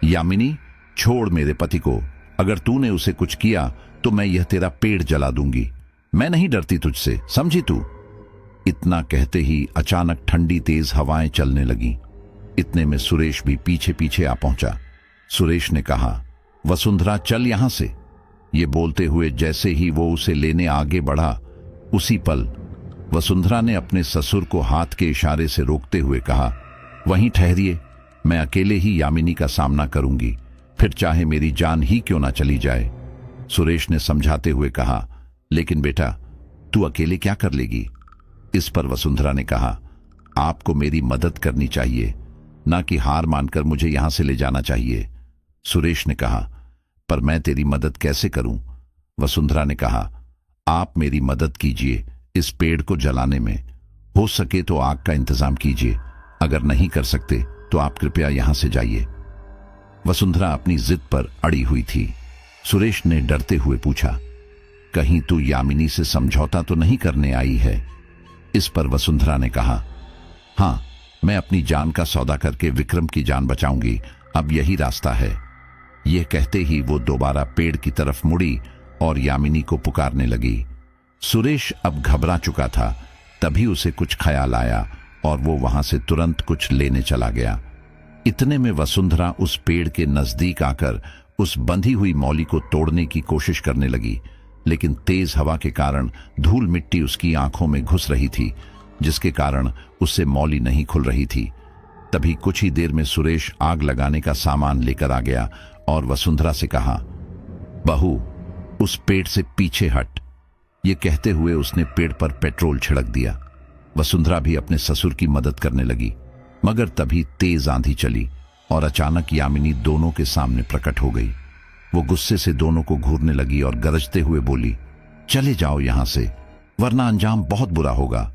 यामिनी छोड़ मेरे पति को, अगर तूने उसे कुछ किया तो मैं यह तेरा पेड़ जला दूंगी। मैं नहीं डरती तुझसे, समझी तू? इतना कहते ही अचानक ठंडी तेज हवाएं चलने लगी। इतने में सुरेश भी पीछे पीछे आ पहुंचा। सुरेश ने कहा, वसुंधरा चल यहां से। ये बोलते हुए जैसे ही वो उसे लेने आगे बढ़ा, उसी पल वसुंधरा ने अपने ससुर को हाथ के इशारे से रोकते हुए कहा, वहीं ठहरिए, मैं अकेले ही यामिनी का सामना करूंगी, फिर चाहे मेरी जान ही क्यों ना चली जाए। सुरेश ने समझाते हुए कहा, लेकिन बेटा तू अकेले क्या कर लेगी? इस पर वसुंधरा ने कहा, आपको मेरी मदद करनी चाहिए, ना कि हार मानकर मुझे यहां से ले जाना चाहिए। सुरेश ने कहा, पर मैं तेरी मदद कैसे करूं? वसुंधरा ने कहा, आप मेरी मदद कीजिए इस पेड़ को जलाने में। हो सके तो आग का इंतजाम कीजिए, अगर नहीं कर सकते तो आप कृपया यहां से जाइए। वसुंधरा अपनी जिद पर अड़ी हुई थी। सुरेश ने डरते हुए पूछा, कहीं तू यामिनी से समझौता तो नहीं करने आई है? इस पर वसुंधरा ने कहा, हां, मैं अपनी जान का सौदा करके विक्रम की जान बचाऊंगी, अब यही रास्ता है। यह कहते ही वो दोबारा पेड़ की तरफ मुड़ी और यामिनी को पुकारने लगी। सुरेश अब घबरा चुका था, तभी उसे कुछ ख्याल आया और वो वहां से तुरंत कुछ लेने चला गया। इतने में वसुंधरा उस पेड़ के नजदीक आकर उस बंधी हुई मौली को तोड़ने की कोशिश करने लगी, लेकिन तेज हवा के कारण धूल मिट्टी उसकी आंखों में घुस रही थी, जिसके कारण उससे मौली नहीं खुल रही थी। तभी कुछ ही देर में सुरेश आग लगाने का सामान लेकर आ गया और वसुंधरा से कहा, बहू उस पेड़ से पीछे हट। ये कहते हुए उसने पेड़ पर पेट्रोल छिड़क दिया। वसुंधरा भी अपने ससुर की मदद करने लगी। मगर तभी तेज आंधी चली और अचानक यामिनी दोनों के सामने प्रकट हो गई। वो गुस्से से दोनों को घूरने लगी और गरजते हुए बोली, चले जाओ यहां से, वरना अंजाम बहुत बुरा होगा।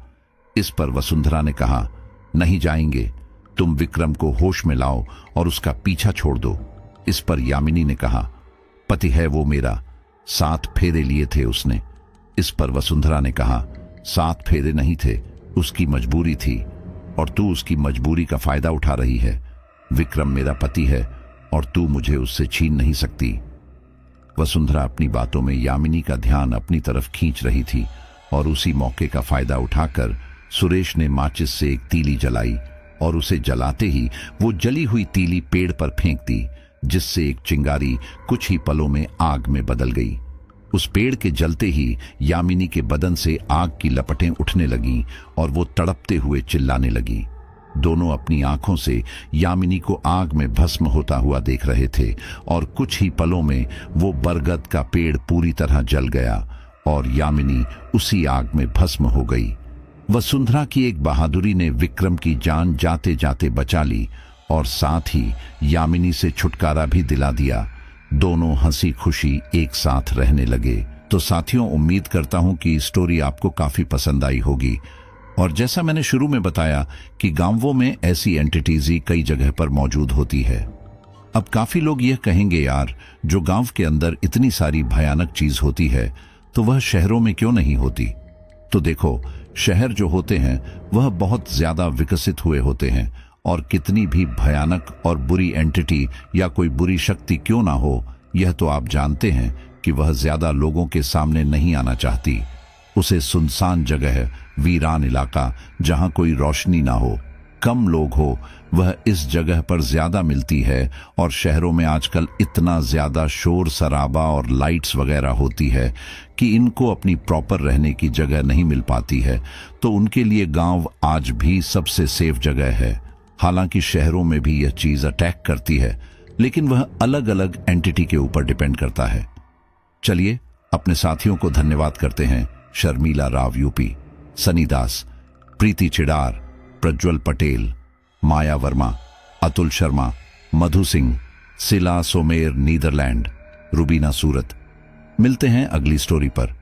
इस पर वसुंधरा ने कहा, नहीं जाएंगे, तुम विक्रम को होश में लाओ और उसका पीछा छोड़ दो। इस पर यामिनी ने कहा, पति है वो मेरा, 7 फेरे लिए थे उसने। इस पर वसुंधरा ने कहा, 7 फेरे नहीं थे, उसकी मजबूरी थी और तू उसकी मजबूरी का फायदा उठा रही है। विक्रम मेरा पति है और तू मुझे उससे छीन नहीं सकती। वसुंधरा अपनी बातों में यामिनी का ध्यान अपनी तरफ खींच रही थी और उसी मौके का फायदा उठाकर सुरेश ने माचिस से एक तीली जलाई और उसे जलाते ही वो जली हुई तीली पेड़ पर फेंक दी, जिससे एक चिंगारी कुछ ही पलों में आग में बदल गई। उस पेड़ के जलते ही यामिनी के बदन से आग की लपटें उठने लगीं और वो तड़पते हुए चिल्लाने लगी। दोनों अपनी आंखों से यामिनी को आग में भस्म होता हुआ देख रहे थे और कुछ ही पलों में वो बरगद का पेड़ पूरी तरह जल गया और यामिनी उसी आग में भस्म हो गई। वसुंधरा की एक बहादुरी ने विक्रम की जान जाते जाते बचा ली और साथ ही यामिनी से छुटकारा भी दिला दिया। दोनों हंसी खुशी एक साथ रहने लगे। तो साथियों, उम्मीद करता हूं कि स्टोरी आपको काफी पसंद आई होगी। और जैसा मैंने शुरू में बताया कि गांवों में ऐसी एंटिटीज ही कई जगह पर मौजूद होती है। अब काफी लोग यह कहेंगे, यार जो गांव के अंदर इतनी सारी भयानक चीज होती है तो वह शहरों में क्यों नहीं होती? तो देखो, शहर जो होते हैं वह बहुत ज्यादा विकसित हुए होते हैं और कितनी भी भयानक और बुरी एंटिटी या कोई बुरी शक्ति क्यों ना हो, यह तो आप जानते हैं कि वह ज्यादा लोगों के सामने नहीं आना चाहती। उसे सुनसान जगह, वीरान इलाका जहां कोई रोशनी ना हो, कम लोग हो, वह इस जगह पर ज्यादा मिलती है। और शहरों में आजकल इतना ज्यादा शोर शराबा और लाइट्स वगैरह होती है कि इनको अपनी प्रॉपर रहने की जगह नहीं मिल पाती है। तो उनके लिए गांव आज भी सबसे सेफ जगह है। हालांकि शहरों में भी यह चीज अटैक करती है, लेकिन वह अलग अलग एंटिटी के ऊपर डिपेंड करता है। चलिए अपने साथियों को धन्यवाद करते हैं। शर्मिला राव यूपी, सनी दास, प्रीति चिडार, प्रज्वल पटेल, माया वर्मा, अतुल शर्मा, मधु सिंह, सिला सोमेर नीदरलैंड, रुबीना सूरत। मिलते हैं अगली स्टोरी पर।